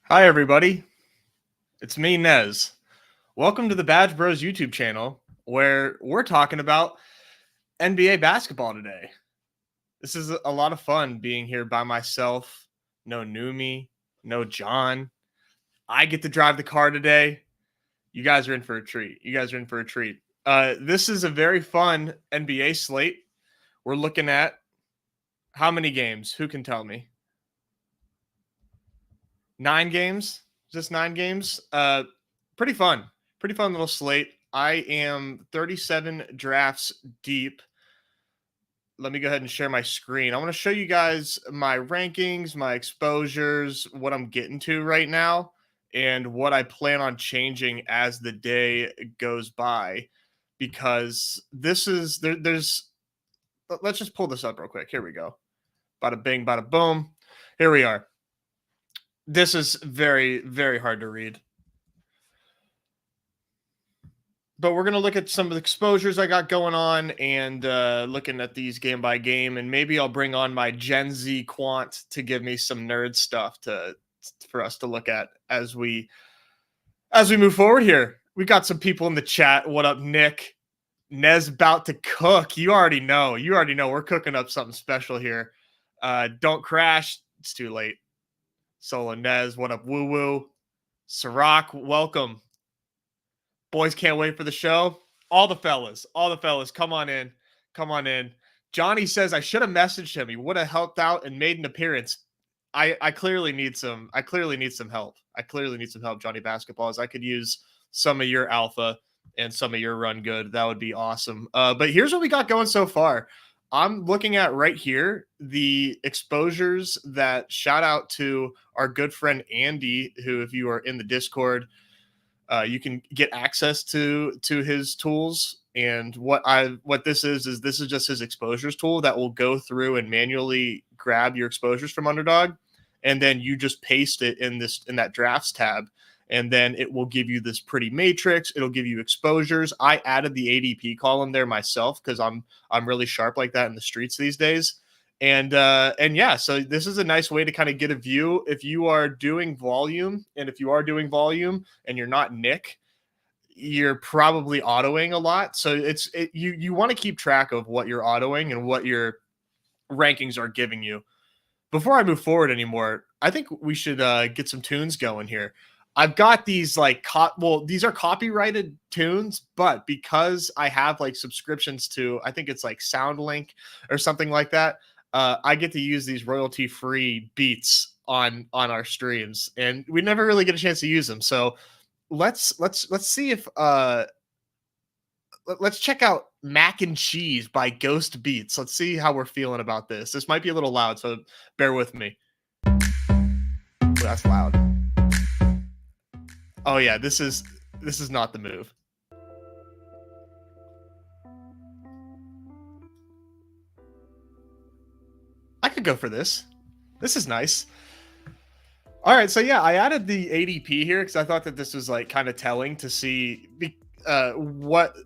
Hi, everybody. It's me, Nez. Welcome to the Badge Bros YouTube channel, where we're talking about NBA basketball today. This is a lot of fun being here by myself. No Numi, no John. I get to drive the car today. You guys are in for a treat. This is a very fun NBA slate. We're looking at how many games? Who can tell me? 9 games? Just 9 games? Pretty fun. Pretty fun little slate. I am 37 drafts deep. Let me go ahead and share my screen. I want to show you guys my rankings, my exposures, what I'm getting to right now, and what I plan on changing as the day goes by. Because this is there's let's just pull this up real quick. Here we go. Bada bing, bada boom. Here we are. This is very, very hard to read. But we're going to look at some of the exposures I got going on and looking at these game by game. And maybe I'll bring on my Gen Z Quant to give me some nerd stuff for us to look at as we move forward here. We got some people in the chat. What up, Nick? Nez about to cook. You already know. We're cooking up something special here. Don't crash. It's too late. Solo Nez. What up, woo woo? Sirac, welcome. Boys can't wait for the show. All the fellas, come on in. Johnny says I should have messaged him. He would have helped out and made an appearance. I clearly need some help. Johnny Basketballs. I could use some of your alpha and some of your run good. That would be awesome. But here's what we got going so far. I'm looking at right here the exposures that shout out to our good friend Andy, who, if you are in the Discord, you can get access to his tools. And what this is just his exposures tool that will go through and manually grab your exposures from Underdog, and then you just paste it in that drafts tab, and then it will give you this pretty matrix. It'll give you exposures. I added the ADP column there myself because I'm really sharp like that in the streets these days. And yeah, so this is a nice way to kind of get a view if you are doing volume, and and you're not Nick, you're probably autoing a lot. So you want to keep track of what you're autoing and what your rankings are giving you. Before I move forward anymore, I think we should get some tunes going here. I've got these these are copyrighted tunes, but because I have subscriptions to, I think it's SoundLink or something like that, I get to use these royalty-free beats on our streams, and we never really get a chance to use them. So let's see if let's check out Mac and Cheese by Ghost Beats. Let's see how we're feeling about this. This might be a little loud, so bear with me. Oh, that's loud. Oh yeah, this is not the move. I could go for this. This is nice. All right, so yeah, I added the ADP here because I thought that this was kind of telling to see what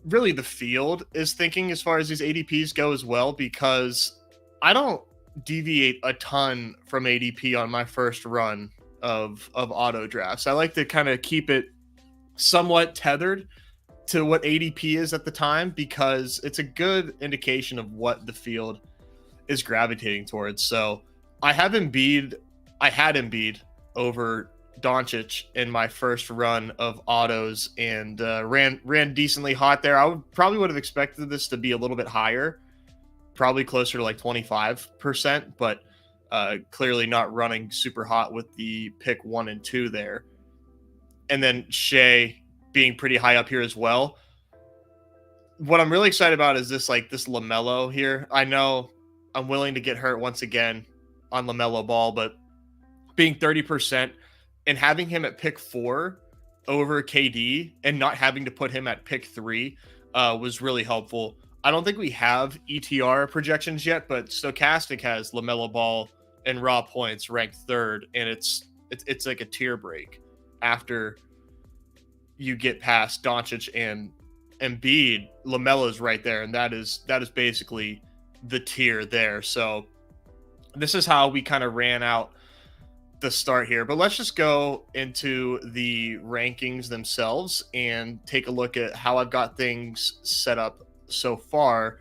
really the field is thinking as far as these ADPs go as well, because I don't deviate a ton from ADP on my first run of auto drafts. I like to kind of keep it somewhat tethered to what ADP is at the time, because it's a good indication of what the field is gravitating towards. So I had Embiid over Doncic in my first run of autos, and ran decently hot there. I would have expected this to be a little bit higher, probably closer to 25%, but clearly not running super hot with the pick 1 and 2 there. And then Shea being pretty high up here as well. What I'm really excited about is this LaMelo here. I know I'm willing to get hurt once again on LaMelo Ball, but being 30% and having him at pick 4 over KD and not having to put him at pick 3 was really helpful. I don't think we have ETR projections yet, but Stochastic has LaMelo Ball and raw points ranked 3rd, and it's like a tier break after you get past Doncic and Embiid. LaMelo's right there, and that is basically the tier there. So this is how we kind of ran out the start here, but let's just go into the rankings themselves and take a look at how I've got things set up so far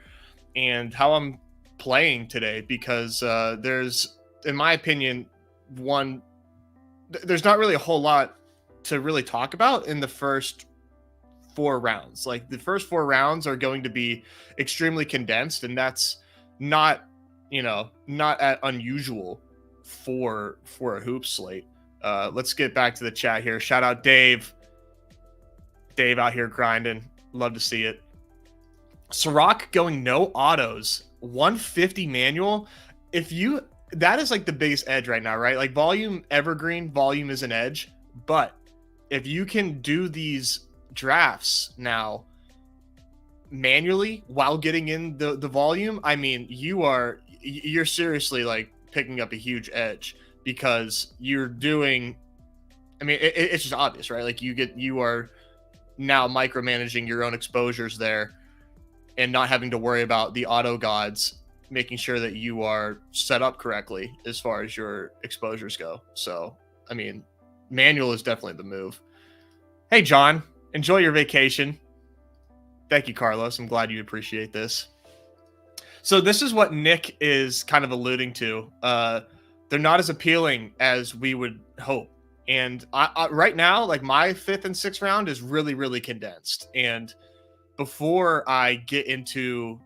and how I'm playing today. Because there's, in my opinion, one, there's not really a whole lot to really talk about in the first 4 rounds. Like the first 4 rounds are going to be extremely condensed, and that's not, not at unusual for a hoop slate. Let's get back to the chat here. Shout out Dave. Dave out here grinding. Love to see it. Sirach going no autos, 150 manual. That is like the biggest edge right now, right? Like volume evergreen, volume is an edge. But if you can do these drafts now manually while getting in the volume, I mean, you're seriously like picking up a huge edge, because you're doing, I mean, it's just obvious, right? Like you are now micromanaging your own exposures there and not having to worry about the auto gods making sure that you are set up correctly as far as your exposures go. So, I mean, manual is definitely the move. Hey, John, enjoy your vacation. Thank you, Carlos. I'm glad you appreciate this. So this is what Nick is kind of alluding to. They're not as appealing as we would hope. And I right now, like my 5th and 6th round is really, really condensed. And before I get into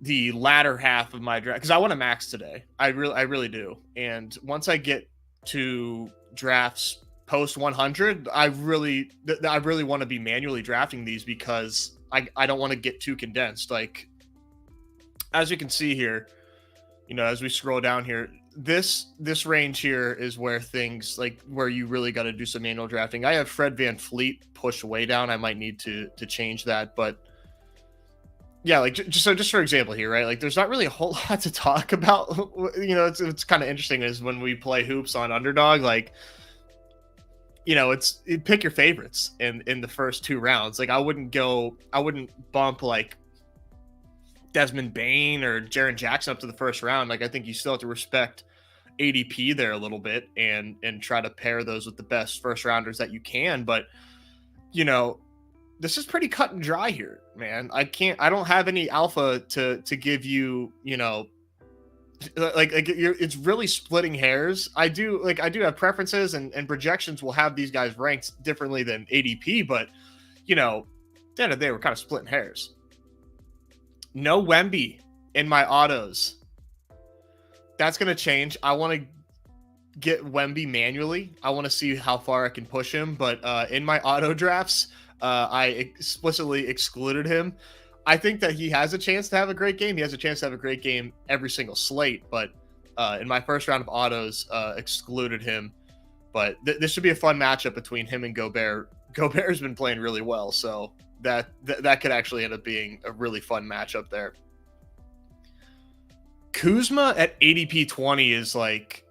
the latter half of my draft, because I want to max today, I really do. And once I get to drafts post 100, I really want to be manually drafting these, because I don't want to get too condensed. Like, as you can see here, as we scroll down here, this range here is where things like where you really got to do some manual drafting. I have Fred VanVleet pushed way down. I might need to change that, but yeah, like just for example here, right? Like there's not really a whole lot to talk about. It's kind of interesting is when we play hoops on Underdog, like, you pick your favorites in the first 2 rounds. Like I wouldn't bump like Desmond Bain or Jaren Jackson up to the first round. Like I think you still have to respect ADP there a little bit and try to pair those with the best first rounders that you can. But this is pretty cut and dry here, man. I don't have any alpha to give you, it's really splitting hairs. I do have preferences, and projections will have these guys ranked differently than ADP, but at the end of the day, we're kind of splitting hairs. No Wemby in my autos. That's going to change. I want to get Wemby manually. I want to see how far I can push him. But in my auto drafts, I explicitly excluded him. I think that he has a chance to have a great game. He has a chance to have a great game every single slate. But in my first round of autos, excluded him. But this should be a fun matchup between him and Gobert. Gobert's been playing really well, so that could actually end up being a really fun matchup there. Kuzma at ADP 20 is like,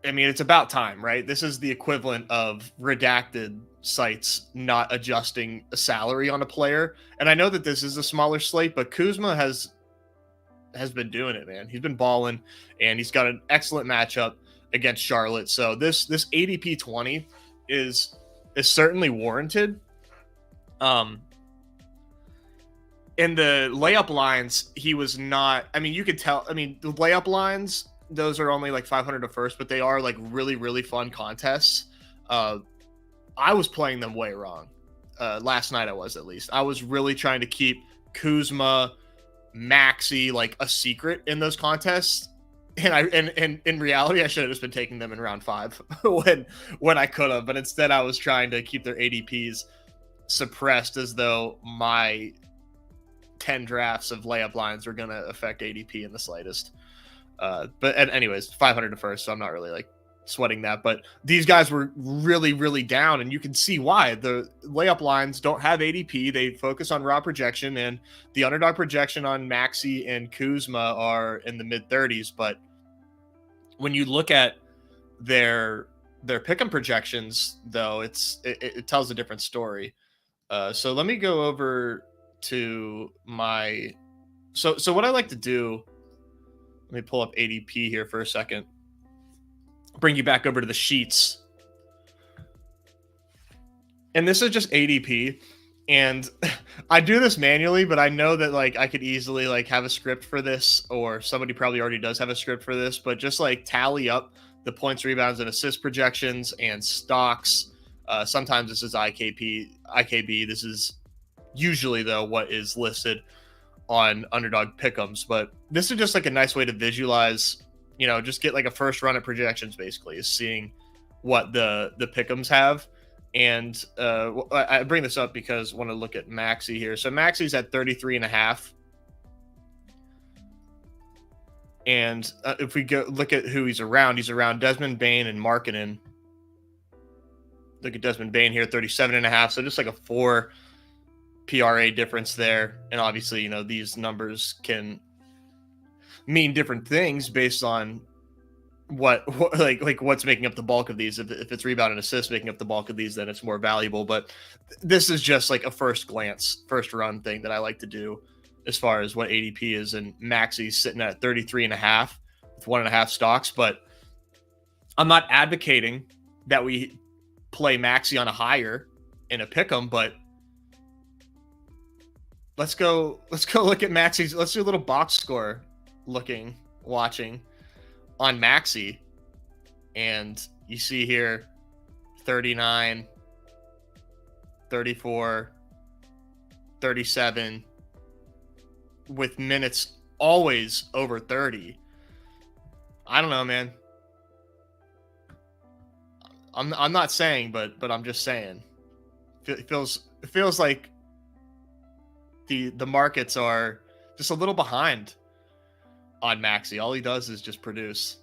I mean, it's about time, right? This is the equivalent of redacted sites not adjusting a salary on a player. And I know that this is a smaller slate, but Kuzma has been doing it, man. He's been balling, and he's got an excellent matchup against Charlotte. So this ADP 20 is certainly warranted. In the layup lines, he was not, I mean, you could tell, I mean, the layup lines, those are only like 500 to first, but they are like really, really fun contests. I was playing them way wrong. Last night I was, at least. I was really trying to keep Kuzma, Maxey like a secret in those contests. And in reality, I should have just been taking them in round 5 when I could have, but instead I was trying to keep their ADPs suppressed as though my 10 drafts of layup lines are going to affect ADP in the slightest. But anyways, 500 to first, so I'm not really like sweating that. But these guys were really, really down, and you can see why. The layup lines don't have ADP. They focus on raw projection, and the underdog projection on Maxey and Kuzma are in the mid-30s. But when you look at their pick'em projections, though, it tells a different story. So let me go over to my so what I like to do. Let me pull up ADP here for a second. bring you back over to the sheets. And this is just ADP. And I do this manually, but I know that like I could easily like have a script for this, or somebody probably already does have a script for this, but just like tally up the points, rebounds, and assist projections and stocks. Sometimes this is IKB. This is usually though what is listed on Underdog Pick'ems, but this is just like a nice way to visualize, just get like a first run at projections, basically, is seeing what the Pick'ems have. And I bring this up because I want to look at Maxi here. So Maxi's at 33.5. And if we go look at who he's around Desmond Bane and Markkanen. Look at Desmond Bane here, 37.5. So just like a 4 PRA difference there. And obviously, these numbers can mean different things based on what what's making up the bulk of these. If it's rebound and assist making up the bulk of these, then it's more valuable. But this is just like a first run thing that I like to do as far as what ADP is. And Maxi's sitting at 33.5 with 1.5 stocks. But I'm not advocating that we play Maxi on a higher in a pick'em, but let's go look at Maxi's. Let's do a little box score watching on Maxi, and you see here 39, 34, 37 with minutes always over 30. I don't know, man. I'm not saying, but I'm just saying. It feels like the markets are just a little behind on Maxi. All he does is just produce.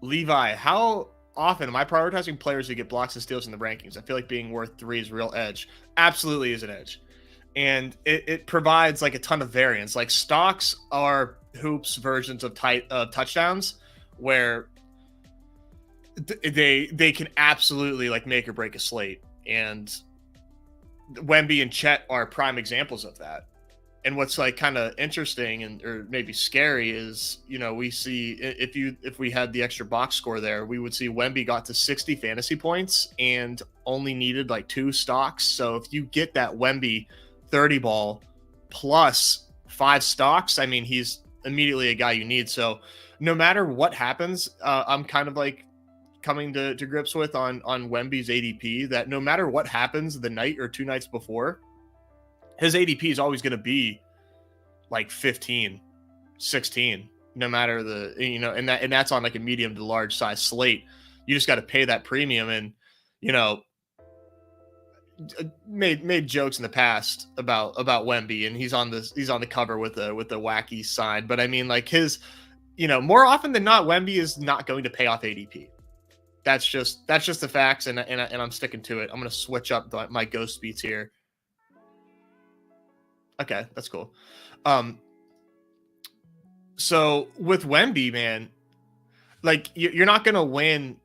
Levi, how often am I prioritizing players who get blocks and steals in the rankings? I feel like being worth 3 is a real edge. Absolutely is an edge. And it provides like a ton of variance. Like stocks are hoops versions of touchdowns, where they can absolutely like make or break a slate. And Wemby and Chet are prime examples of that. And what's like kind of interesting or maybe scary is, we see if we had the extra box score there, we would see Wemby got to 60 fantasy points and only needed like 2 stocks. So if you get that Wemby 30 ball plus 5 stocks, I mean, he's immediately a guy you need. So no matter what happens, I'm kind of like coming to grips with on Wemby's ADP, that no matter what happens the night or 2 nights before, his ADP is always going to be like 15, 16, no matter and that's on like a medium to large size slate. You just got to pay that premium. And, made jokes in the past about Wemby, and he's on the cover with a wacky sign. But I mean, like his, more often than not, Wemby is not going to pay off ADP. That's just the facts. And I'm sticking to it. I'm going to switch up my ghost speeds here. Okay, that's cool. So with Wemby, man, like you're not gonna win.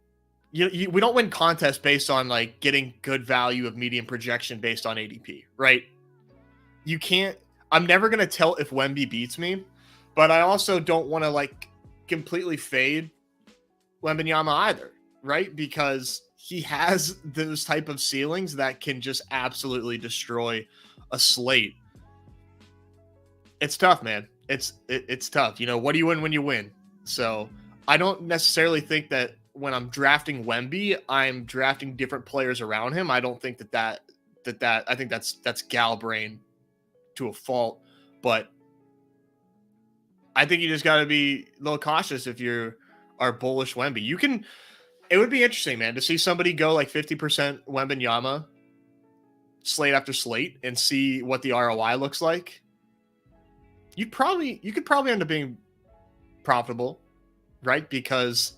We don't win contests based on like getting good value of median projection based on ADP, right? You can't. I'm never gonna tell if Wemby beats me, but I also don't want to like completely fade Wembanyama either, right? Because he has those type of ceilings that can just absolutely destroy a slate. It's tough, man. It's tough. What do you win when you win? So I don't necessarily think that when I'm drafting Wemby, I'm drafting different players around him. I don't think that I think that's gal brain to a fault. But I think you just got to be a little cautious if you are bullish Wemby. It would be interesting, man, to see somebody go like 50% Wembanyama slate after slate and see what the ROI looks like. You could probably end up being profitable, right? Because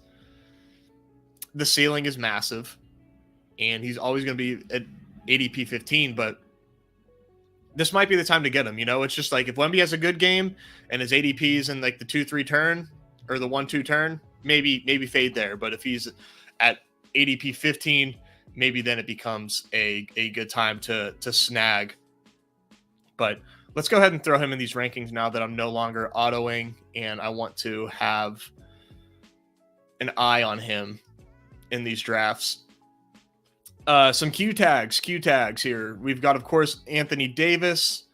the ceiling is massive and he's always going to be at ADP 15, but this might be the time to get him. It's just like if Wemby has a good game and his ADP is in like the 2-3 turn or the 1-2 turn, maybe fade there. But if he's at ADP 15, maybe then it becomes a good time to snag. But let's go ahead and throw him in these rankings now that I'm no longer autoing and I want to have an eye on him in these drafts. Some Q tags here. We've got, of course, Anthony Davis,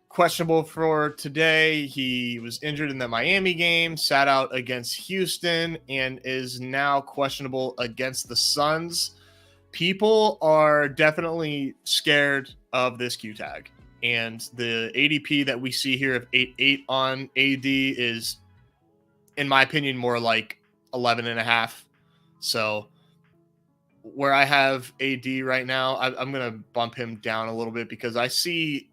questionable for today. He was injured in the Miami game, sat out against Houston, and is now questionable against the Suns. People are definitely scared of this Q tag, and the ADP that we see here of 8.8 on AD is, in my opinion, more like 11.5. So where I have AD right now, I'm going to bump him down a little bit because I see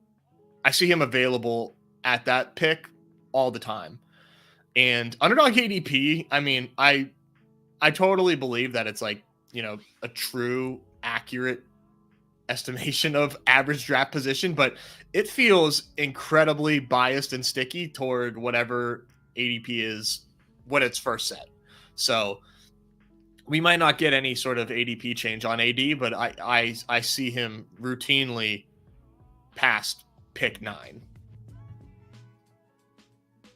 him available at that pick all the time. And Underdog ADP, I mean, I totally believe that it's like, you know, a true, accurate estimation of average draft position, but it feels incredibly biased and sticky toward whatever ADP is when it's first set. So we might not get any sort of ADP change on AD, but I see him routinely past pick 9.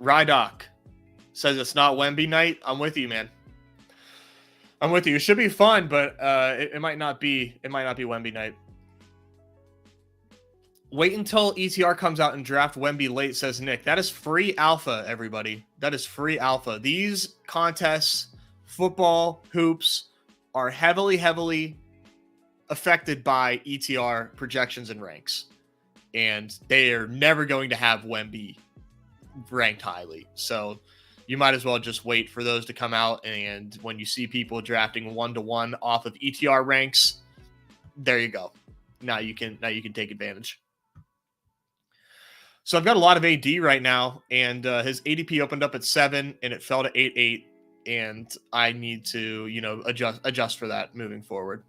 Rydock says it's not Wemby night. I'm with you, man. I'm with you. It should be fun, but it might not be. It might not be Wemby night. Wait until ETR comes out and draft Wemby late, says Nick. That is free alpha, everybody. That is free alpha. These contests, football, hoops, are heavily affected by ETR projections and ranks. And they are never going to have Wemby ranked highly. So you might as well just wait for those to come out. And when you see people drafting 1-to-1 off of ETR ranks, there you go. Now you can take advantage. So I've got a lot of AD right now, and his ADP opened up at 7 and it fell to 8.8. And I need to, you know, adjust for that moving forward.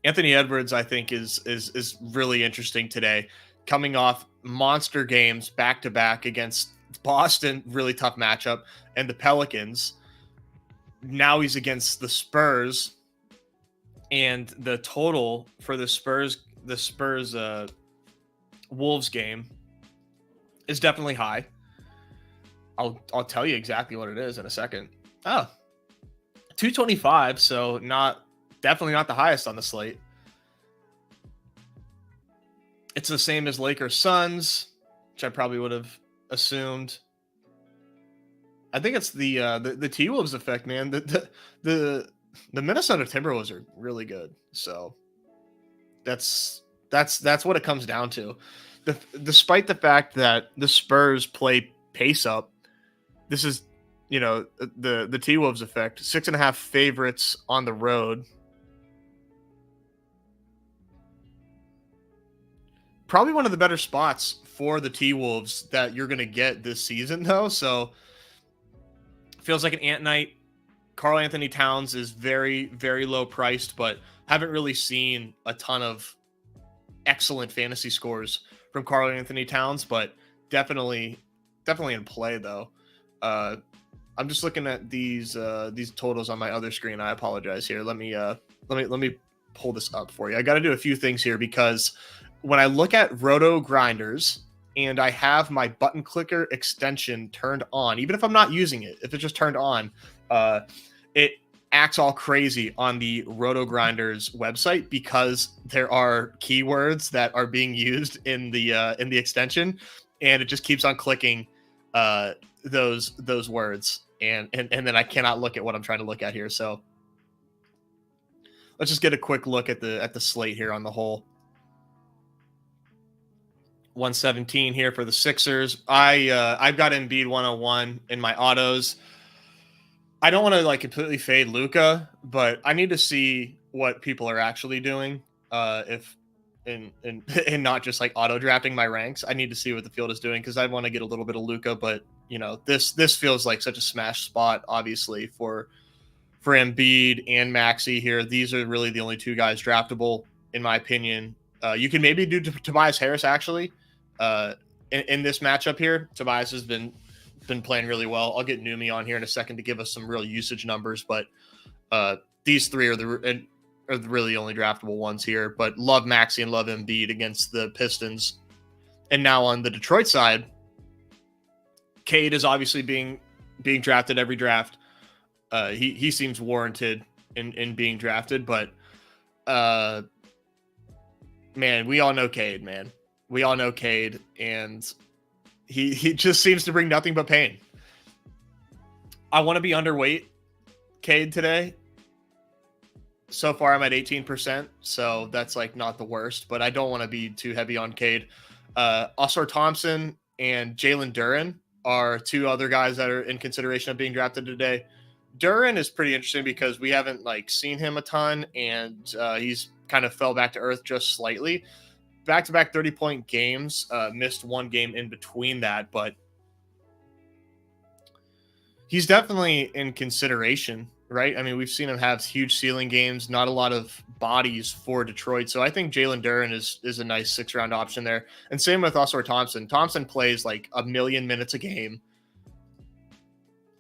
Anthony Edwards, I think, is really interesting today, coming off monster games back to back against Boston, really tough matchup, and the Pelicans. Now he's against the Spurs, and the total for the Spurs Wolves game is definitely high. I'll tell you exactly what it is in a second. 225, so definitely not the highest on the slate. It's the same as Lakers Suns, which I probably would have assumed. I think it's the T-Wolves effect, man. The Minnesota Timberwolves are really good, so that's what it comes down to. Despite the fact that the Spurs play pace up, this is, you know, the T-Wolves effect. 6.5 favorites on the road. Probably one of the better spots for the T-Wolves that you're going to get this season, though. So feels like an Ant night. Karl Anthony Towns is very, very low priced, but haven't really seen a ton of excellent fantasy scores from Karl Anthony Towns, but definitely in play though. I'm just looking at these totals on my other screen. I apologize here. Let me pull this up for you. I got to do a few things here because when I look at Roto Grinders and I have my button clicker extension turned on, even if I'm not using it, if it's just turned on, it acts all crazy on the Roto Grinders website because there are keywords that are being used in the extension, and it just keeps on clicking those words, and then I cannot look at what I'm trying to look at here. So let's just get a quick look at the slate here on the whole. 117 here for the Sixers. I've got Embiid 101 in my autos. I don't want to like completely fade Luka, but I need to see what people are actually doing. If and not just like auto drafting my ranks. I need to see what the field is doing because I want to get a little bit of Luka, but you know, this feels like such a smash spot, obviously, for Embiid and Maxey here. These are really the only two guys draftable, in my opinion. You can maybe do Tobias Harris actually in this matchup here. Tobias has been playing really well. I'll get Numi on here in a second to give us some real usage numbers, but these three are the really only draftable ones here. But love Maxey and love Embiid against the Pistons. And now on the Detroit side, Cade is obviously being drafted every draft. He seems warranted in being drafted, but man, we all know Cade, man. We all know Cade, and he just seems to bring nothing but pain. I want to be underweight Cade today. So far, I'm at 18%, so that's like not the worst, but I don't want to be too heavy on Cade. Oscar Thompson and Jalen Duren are two other guys that are in consideration of being drafted today. Duren is pretty interesting because we haven't like seen him a ton, and he's kind of fell back to earth just slightly. Back-to-back 30-point games, missed one game in between that, but he's definitely in consideration, right? I mean, we've seen him have huge ceiling games, not a lot of bodies for Detroit. So I think Jalen Duren is a nice 6-round option there. And same with Oscar Thompson. Thompson plays like 1 million minutes a game.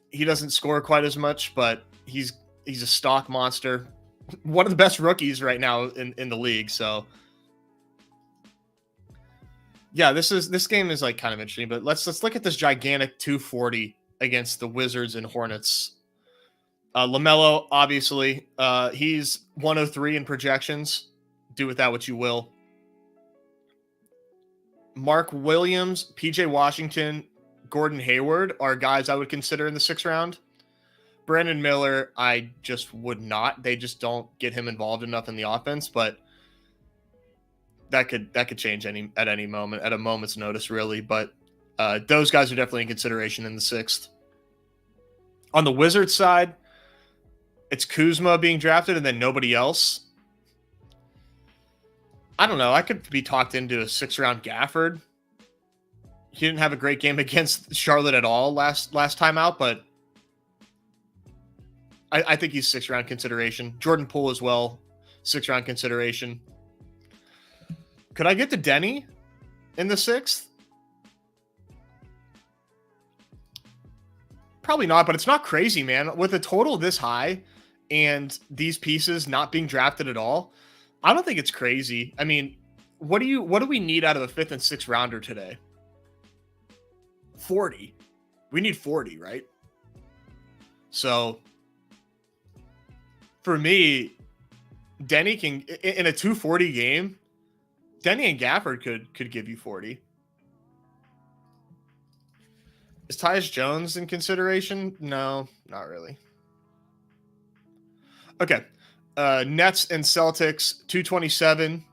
He doesn't score quite as much, but he's a stock monster. One of the best rookies right now in the league. So yeah, this game is like kind of interesting, but let's look at this gigantic 240 against the Wizards and Hornets. LaMelo, obviously, he's 103 in projections. Do with that what you will. Mark Williams, PJ Washington, Gordon Hayward are guys I would consider in the 6th round. Brandon Miller, I just would not. They just don't get him involved enough in the offense, but that could change at any moment, at a moment's notice, really. But those guys are definitely in consideration in the 6th. On the Wizards side, it's Kuzma being drafted and then nobody else. I don't know. I could be talked into a 6th-round Gafford. He didn't have a great game against Charlotte at all last time out, but I think he's 6th-round consideration. Jordan Poole as well, 6th-round consideration. Could I get to Denny in the 6th? Probably not, but it's not crazy, man. With a total this high and these pieces not being drafted at all, I don't think it's crazy. I mean, what do we need out of a 5th and 6th rounder today? 40. We need 40, right? So for me, Denny can, in a 240 game, Denny and Gafford could give you 40. Is Tyus Jones in consideration? No, not really. Okay. Nets and Celtics, 227.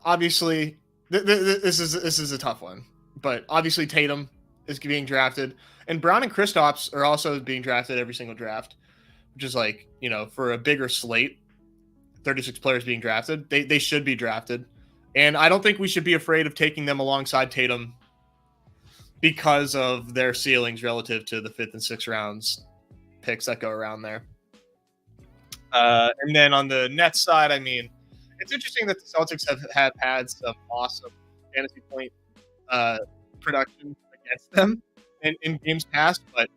Obviously, this is a tough one, but obviously Tatum is being drafted, and Brown and Kristaps are also being drafted every single draft, which is like, you know, for a bigger slate, 36 players being drafted, they should be drafted. And I don't think we should be afraid of taking them alongside Tatum because of their ceilings relative to the 5th and 6th rounds picks that go around there. And then on the Nets side, I mean, it's interesting that the Celtics have had some awesome fantasy point production against them in games past, but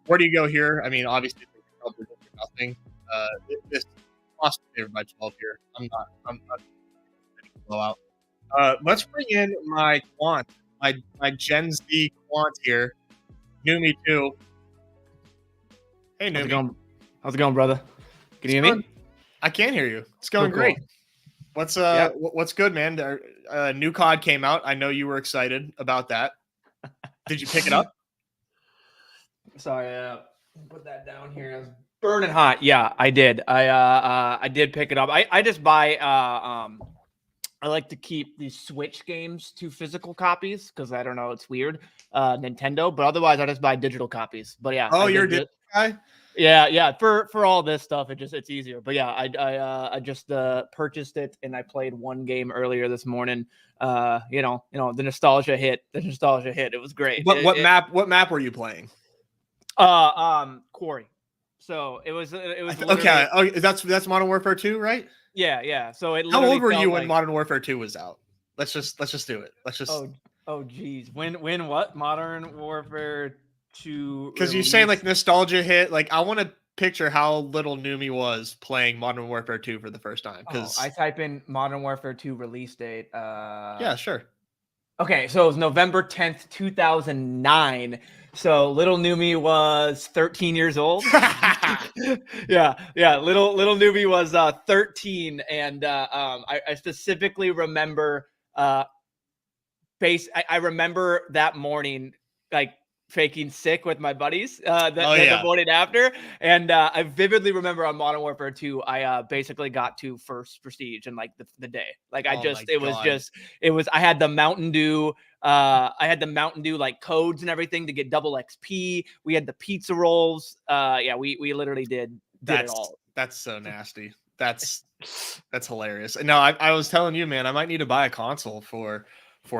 where do you go here? I mean, obviously, they probably did nothing. This lost favored by 12 here. I'm not blowout. Let's bring in my Quant, my Gen Z Quant here. Numi too. Hey, Numi. How's it going, brother? Can you hear me? I can hear you. It's going great. What's good, man? New COD came out. I know you were excited about that. Did you pick it up? Sorry, put that down here. I was burning hot. Yeah, I did. I did pick it up. I just buy. I like to keep these Switch games to physical copies because I don't know, it's weird. Nintendo, but otherwise I just buy digital copies. But yeah. Oh, you're a digital guy? Yeah. For all this stuff, it's easier. But yeah, I just purchased it and I played one game earlier this morning. You know, the nostalgia hit. It was great. What map were you playing? Quarry. So it was okay. Oh, that's Modern Warfare 2, right? Yeah. So it. How old were you when Modern Warfare 2 was out? Let's just do it. Let's just. Oh, geez. When what? Modern Warfare 2. Because you're saying like nostalgia hit. Like I want to picture how little Numi was playing Modern Warfare 2 for the first time. I type in Modern Warfare 2 release date. Yeah, sure. Okay, so it was November 10th, 2009. So little Numi was 13 years old. yeah. Little Numi was 13, and I specifically remember I remember that morning, like faking sick with my buddies the morning after. And I vividly remember on Modern Warfare 2, I basically got to first prestige in like the day. Like I had the Mountain Dew. I had the Mountain Dew like codes and everything to get double XP. We had the pizza rolls. We literally did it all. That's so nasty. That's hilarious. No, I was telling you, man, I might need to buy a console for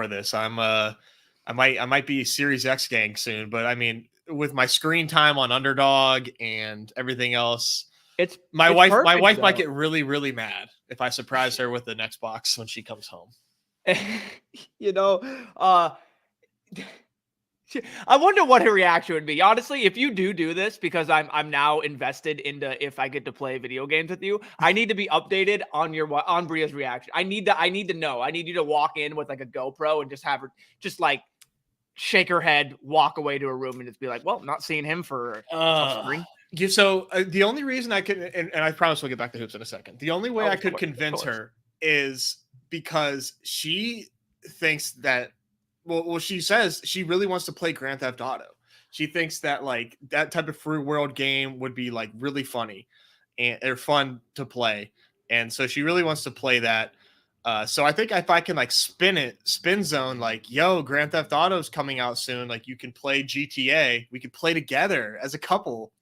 this. I might be Series X gang soon, but I mean, with my screen time on Underdog and everything else, my wife might get really, really mad if I surprise her with an Xbox when she comes home. I wonder what her reaction would be. Honestly, if you do this, because I'm now invested into if I get to play video games with you, I need to be updated on Bria's reaction. I need to know. I need you to walk in with like a GoPro and just have her just like shake her head, walk away to her room, and just be like, "Well, not seeing him for So the only reason I could, and I promise we'll get back to hoops in a second. The only way I could convince her is because she thinks that. Well, she says she really wants to play Grand Theft Auto. She thinks that like that type of free world game would be like really funny and they're fun to play. And so she really wants to play that. So I think if I can like spin zone, like, yo, Grand Theft Auto's coming out soon. Like you can play GTA. We could play together as a couple.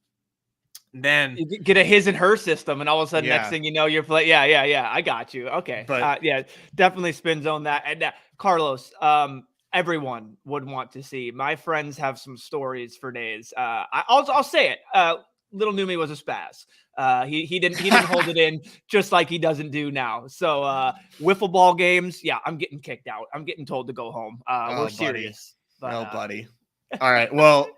Then you get a his and her system, and all of a sudden, next thing you know, you're playing. Yeah. I got you. Okay. But definitely spin zone that. And Carlos, everyone would want to see. My friends have some stories for days. I'll say it. Little Numi was a spaz. He didn't hold it in just like he doesn't do now. So wiffle ball games, I'm getting kicked out. I'm getting told to go home. We're serious. But, buddy. All right. Well,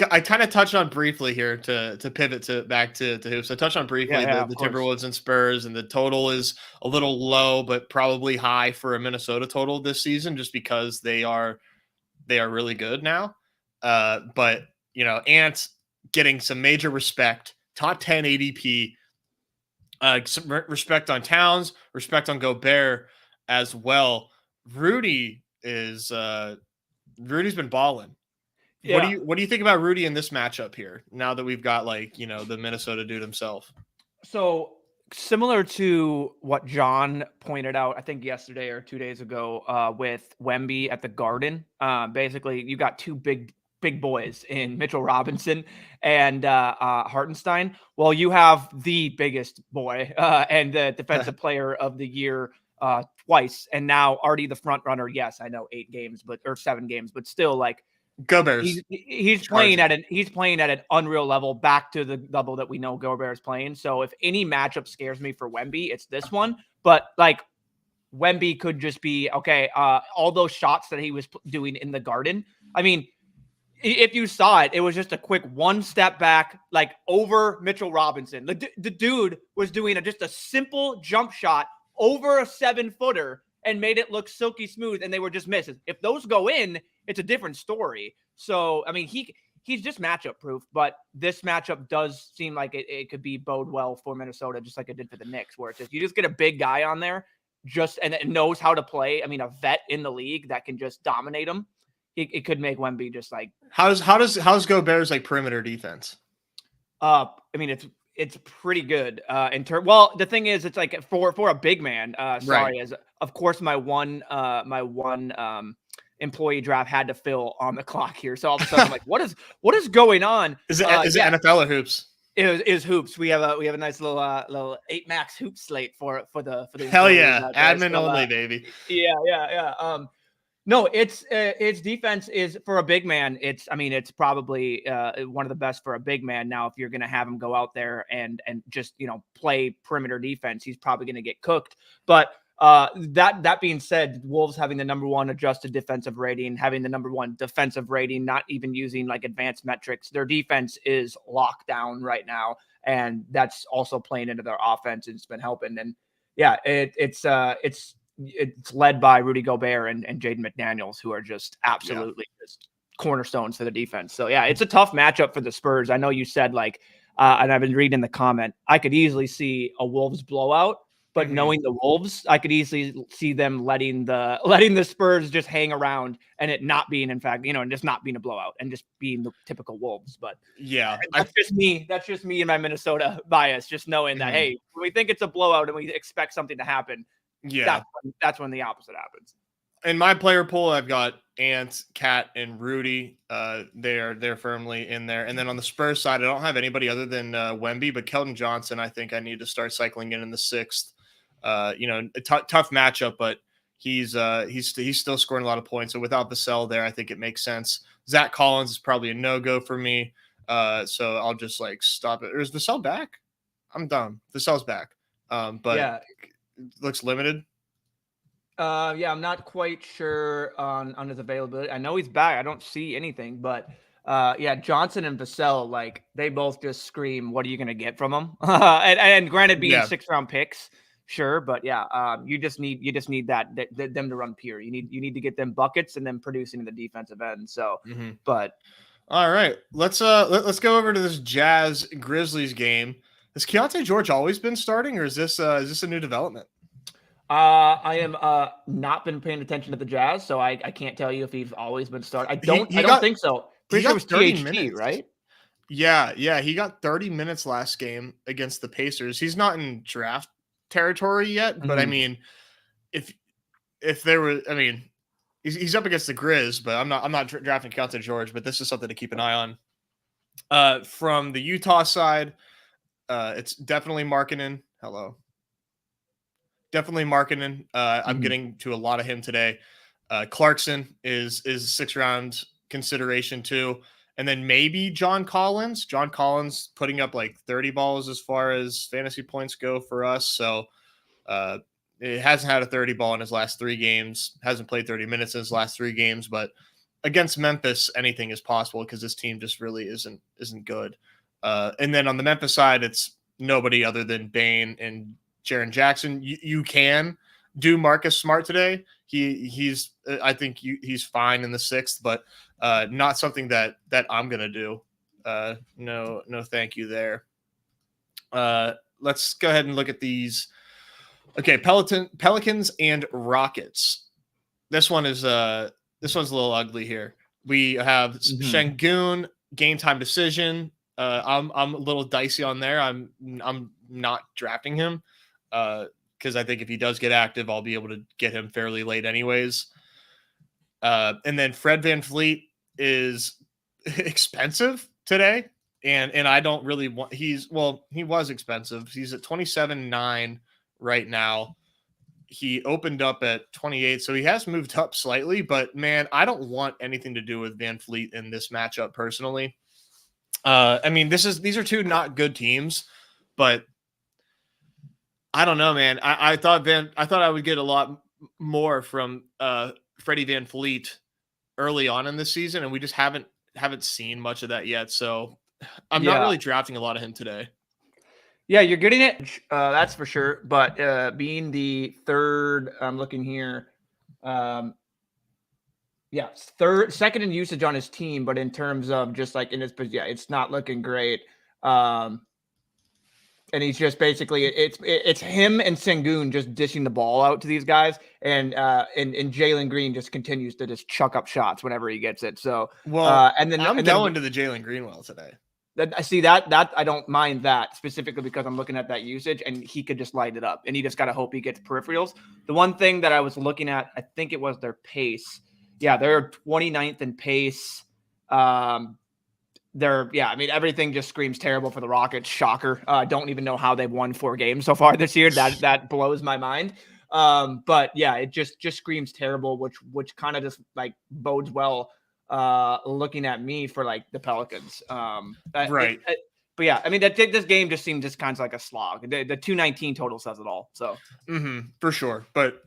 I kind of touched on briefly here to pivot back to hoops. I touched on briefly the Timberwolves and Spurs, and the total is a little low, but probably high for a Minnesota total this season, just because they are really good now. But Ant getting some major respect, top 10 ADP, some respect on Towns, respect on Gobert as well. Rudy's been balling. Yeah. What do you think about Rudy in this matchup here? Now that we've got the Minnesota dude himself. So similar to what John pointed out, I think yesterday or 2 days ago, with Wemby at the Garden. Basically, you got two big boys in Mitchell Robinson and Hartenstein. Well, you have the biggest boy and the defensive player of the year twice, and now already the front runner. Yes, I know 7 games, but still like. Gobert's he's playing at an unreal level, back to the level that we know Gobert is playing. So if any matchup scares me for Wemby, it's this one. But like Wemby could just be okay. All those shots that he was doing in the Garden. I mean, if you saw it, it was just a quick one step back, like over Mitchell Robinson. The dude was doing just a simple jump shot over a 7-footer and made it look silky smooth, and they were just misses. If those go in, it's a different story. So, I mean, he's just matchup proof, but this matchup does seem like it could bode well for Minnesota, just like it did for the Knicks, where it's just, you just get a big guy on there and it knows how to play. I mean, a vet in the league that can just dominate him. It could make Wemby just like. How's Gobert's like perimeter defense? I mean, it's pretty good well, the thing is, it's like for a big man, right. As of course my one employee draft had to fill on the clock here. So all of a sudden I'm like, what is going on? Is it NFL or hoops? It is hoops. We have a nice little 8 max hoop slate for the hell yeah, admin only, baby. Yeah. No, it's defense is for a big man. It's probably one of the best for a big man. Now, if you're going to have him go out there and just, play perimeter defense, he's probably going to get cooked. But That being said, Wolves having the number 1 adjusted defensive rating, having the number 1 defensive rating, not even using like advanced metrics, their defense is locked down right now, and that's also playing into their offense. It's been helping, and yeah, it's led by Rudy Gobert and Jaden McDaniels, who are just absolutely just cornerstones for the defense. So yeah, it's a tough matchup for the Spurs. I know you said like, and I've been reading the comment, I could easily see a Wolves blowout. But knowing the Wolves, I could easily see them letting the Spurs just hang around and it not being, in fact, and just not being a blowout and just being the typical Wolves. But yeah, that's just me. That's just me and my Minnesota bias, just knowing that, hey, when we think it's a blowout and we expect something to happen, that's when the opposite happens. In my player pool, I've got Ant, Cat, and Rudy. They're firmly in there. And then on the Spurs side, I don't have anybody other than Wemby, but Keldon Johnson, I think I need to start cycling in the 6th. A tough matchup, but he's still scoring a lot of points. So without Vassell there, I think it makes sense. Zach Collins is probably a no-go for me. So I'll just like stop it. Or is Vassell back? I'm done. Vassell's back. But yeah, looks limited. I'm not quite sure on his availability. I know he's back. I don't see anything, but Johnson and Vassell, like they both just scream, "What are you going to get from him?" and granted, being 6th-round picks. Sure, but you just need that them to run pure. You need to get them buckets and then producing in the defensive end. So, but all right, let's go over to this Jazz Grizzlies game. Has Keontae George always been starting, or is this a new development? I am not been paying attention to the Jazz, so I can't tell you if he's always been starting. I don't think so. Pretty sure it was 30 minutes, right? Yeah, he got 30 minutes last game against the Pacers. He's not in draft territory yet, but I mean, if there were, I mean, he's up against the Grizz, but I'm not drafting Keontae George, but this is something to keep an eye on. From the Utah side, it's definitely Markkanen. Hello. Definitely Markkanen. I'm getting to a lot of him today. Clarkson is 6th-round consideration too. And then maybe John Collins. John Collins putting up like 30 balls as far as fantasy points go for us. So it hasn't had a 30 ball in his last 3 games. Hasn't played 30 minutes in his last 3 games. But against Memphis, anything is possible because this team just really isn't good. And then on the Memphis side, it's nobody other than Bane and Jaren Jackson. You can do Marcus Smart today. He's I think he's fine in the 6th, but not something that I'm gonna do. No, thank you there. Let's go ahead and look at these. Okay, Pelicans and Rockets. This one's a little ugly here. We have Şengün game time decision. I'm a little dicey on there. I'm not drafting him because I think if he does get active, I'll be able to get him fairly late anyways. And then Fred VanVleet is expensive today, and I don't really want. He was expensive. He's at 27.9 right now. He opened up at 28, so he has moved up slightly. But man, I don't want anything to do with VanVleet in this matchup personally. I mean, these are 2 not good teams, but I don't know, man. I thought I would get a lot more from Freddie VanVleet early on in this season, and we just haven't seen much of that yet. So I'm not really drafting a lot of him today. Yeah, you're getting it. That's for sure. But being the 3rd, I'm looking here. Second in usage on his team, but in terms of just like in his, it's not looking great. And he's just basically it's him and Şengün just dishing the ball out to these guys, and Jalen Green just continues to just chuck up shots whenever he gets it. So I'm going to the Jalen Green well today. I see that I don't mind that specifically because I'm looking at that usage and he could just light it up, and he just got to hope he gets peripherals. The one thing that I was looking at, I think it was their pace. Yeah, they're 29th in pace. Everything just screams terrible for the Rockets. Shocker. Don't even know how they've won 4 games so far this year. That blows my mind. But yeah, it just screams terrible, which kind of just like bodes well looking at me for like the Pelicans. Right. But yeah, I mean, this game just seemed just kind of like a slog. The 219 total says it all. So for sure. But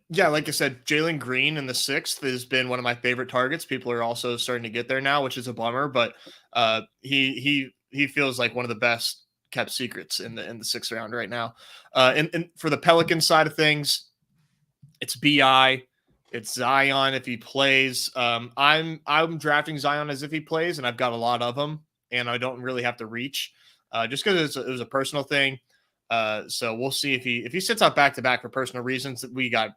yeah, like I said, Jalen Green in the 6th has been one of my favorite targets. People are also starting to get there now, which is a bummer. But he feels like one of the best kept secrets in the 6th round right now. And for the Pelican side of things, it's BI. It's Zion if he plays. I'm drafting Zion as if he plays, and I've got a lot of them, and I don't really have to reach, just because it was a personal thing. So we'll see if he sits out back to back for personal reasons. We got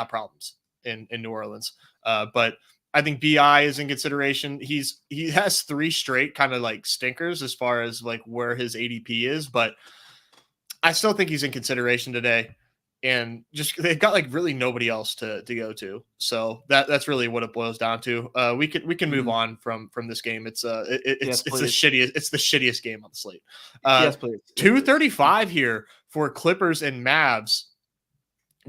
problems in New Orleans. But I think BI is in consideration. He has 3 straight kind of like stinkers as far as like where his ADP is, but I still think he's in consideration today. And just they've got like really nobody else to go to, so that's really what it boils down to. We can move on from this game. It's the shittiest game on the slate. Yes, please. 235 here for Clippers and Mavs.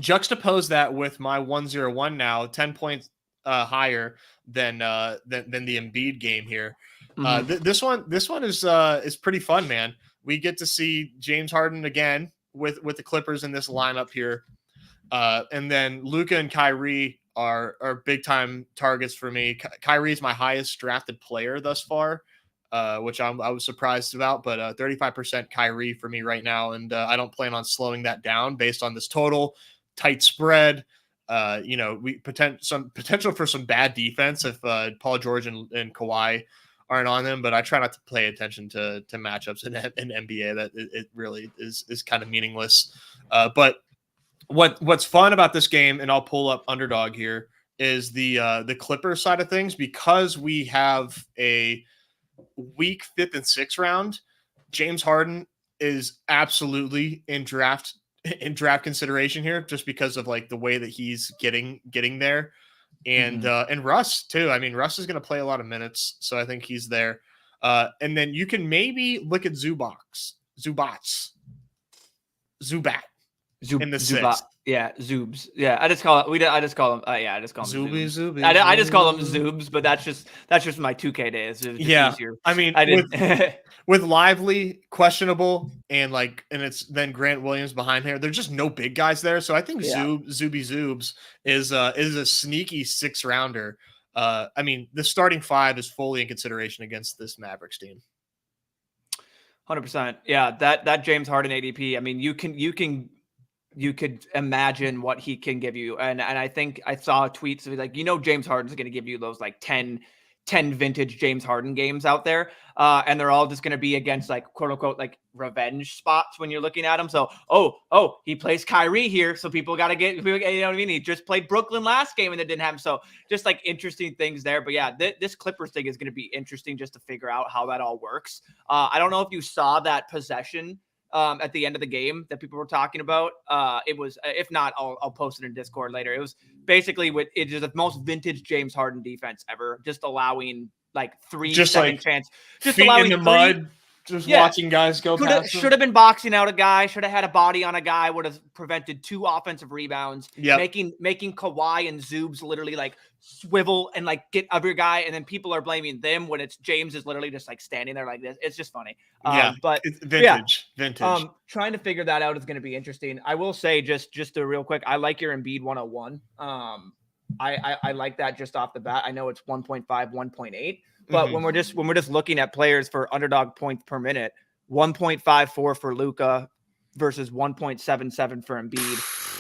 Juxtapose that with my 101 now, 10 points higher than the Embiid game here. This one is pretty fun, man. We get to see James Harden again with the Clippers in this lineup here. And then Luka and Kyrie are big time targets for me. Kyrie is my highest drafted player thus far, which I was surprised about, but 35% Kyrie for me right now. And I don't plan on slowing that down based on this total tight spread. Some potential for some bad defense if Paul George and Kawhi aren't on them, but I try not to pay attention to matchups in NBA. That it really is kind of meaningless. But what's fun about this game, and I'll pull up Underdog here, is the Clippers side of things, because we have a weak 5th and 6th round. James Harden is absolutely in draft consideration here, just because of like the way that he's getting there. And Russ too. I mean, Russ is going to play a lot of minutes, so I think he's there. And then you can maybe look at Zubat in the 6th. Yeah, Zoobs. Yeah, I just call him. I just call him Zuby. I just call them Zoobs, but that's just my 2K days. Easier. I mean, with Lively questionable and it's then Grant Williams behind here. There's just no big guys there, so I think Zoobs is a sneaky 6th rounder. I mean, the starting 5 is fully in consideration against this Mavericks team. 100%. Yeah, that James Harden ADP. I mean, you could imagine what he can give you. And I think I saw tweets of like, James Harden's going to give you those like 10 vintage James Harden games out there. And they're all just going to be against like quote unquote, like revenge spots when you're looking at him. So, he plays Kyrie here. So people got to you know what I mean? He just played Brooklyn last game and it didn't happen. So just like interesting things there. But yeah, this Clippers thing is going to be interesting just to figure out how that all works. I don't know if you saw that possession at the end of the game that people were talking about. It was, if not, I'll post it in Discord later. It was basically it is the most vintage James Harden defense ever, just allowing like 3 second chance, just feet allowing in the mud, just watching guys go past. Should have been boxing out a guy, should have had a body on a guy, would have prevented 2 offensive rebounds. Making Kawhi and Zoobs literally like swivel and like get every guy, and then people are blaming them when it's James is literally just like standing there like this. It's just funny. But it's vintage. Trying to figure that out is going to be interesting. I will say just a real quick, I like your Embiid 101. I like that just off the bat. I know it's 1.5, 1.8, but when we're just looking at players for Underdog points per minute, 1.54 for Luka versus 1.77 for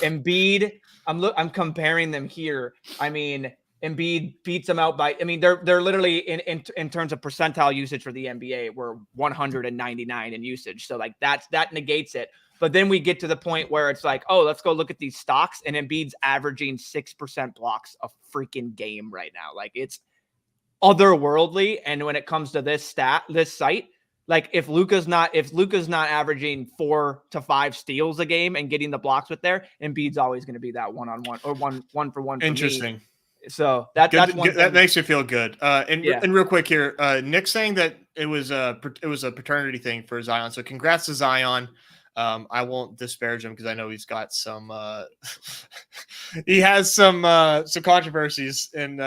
Embiid. I'm comparing them here. I mean, Embiid beats them out by, I mean, they're literally in terms of percentile usage for the NBA, we're 199 in usage. So like that negates it. But then we get to the point where it's like, let's go look at these stocks, and Embiid's averaging 6% blocks a freaking game right now. Like it's otherworldly. And when it comes to this site, like if Luka's not averaging 4 to 5 steals a game and getting the blocks with there, Embiid's always going to be that one-on-one or one for one. Interesting. So that's one that makes you feel good. And real quick here, Nick's saying that it was a paternity thing for Zion. So congrats to Zion. I won't disparage him because I know he's got some he has some controversies in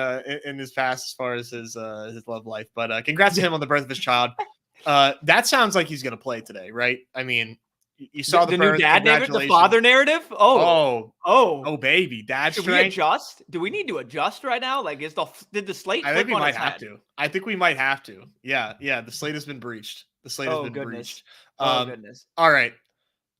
his past as far as his love life. But congrats to him on the birth of his child. That sounds like he's going to play today, right? I mean, you saw The new dad narrative, the father narrative. Oh, baby, dad Should strength. we adjust? Do we need to adjust right now? Like, did the slate? I think we might have to. I think we might have to. Yeah. The slate has been breached. The slate has been breached. Oh goodness. All right,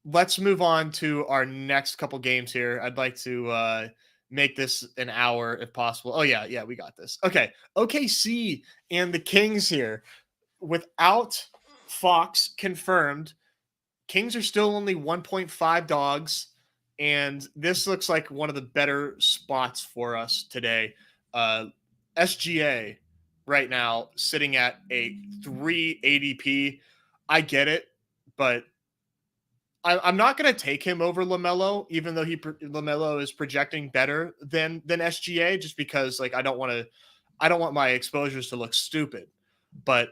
let's move on to our next couple games here. I'd like to make this an hour if possible. Oh yeah, we got this. Okay, OKC and the Kings here. Without Fox confirmed, Kings are still only 1.5 dogs, and this looks like one of the better spots for us today. SGA right now sitting at a 3 ADP. I get it, but I'm not going to take him over LaMelo, even though LaMelo is projecting better than SGA, just because like I don't want my exposures to look stupid, but.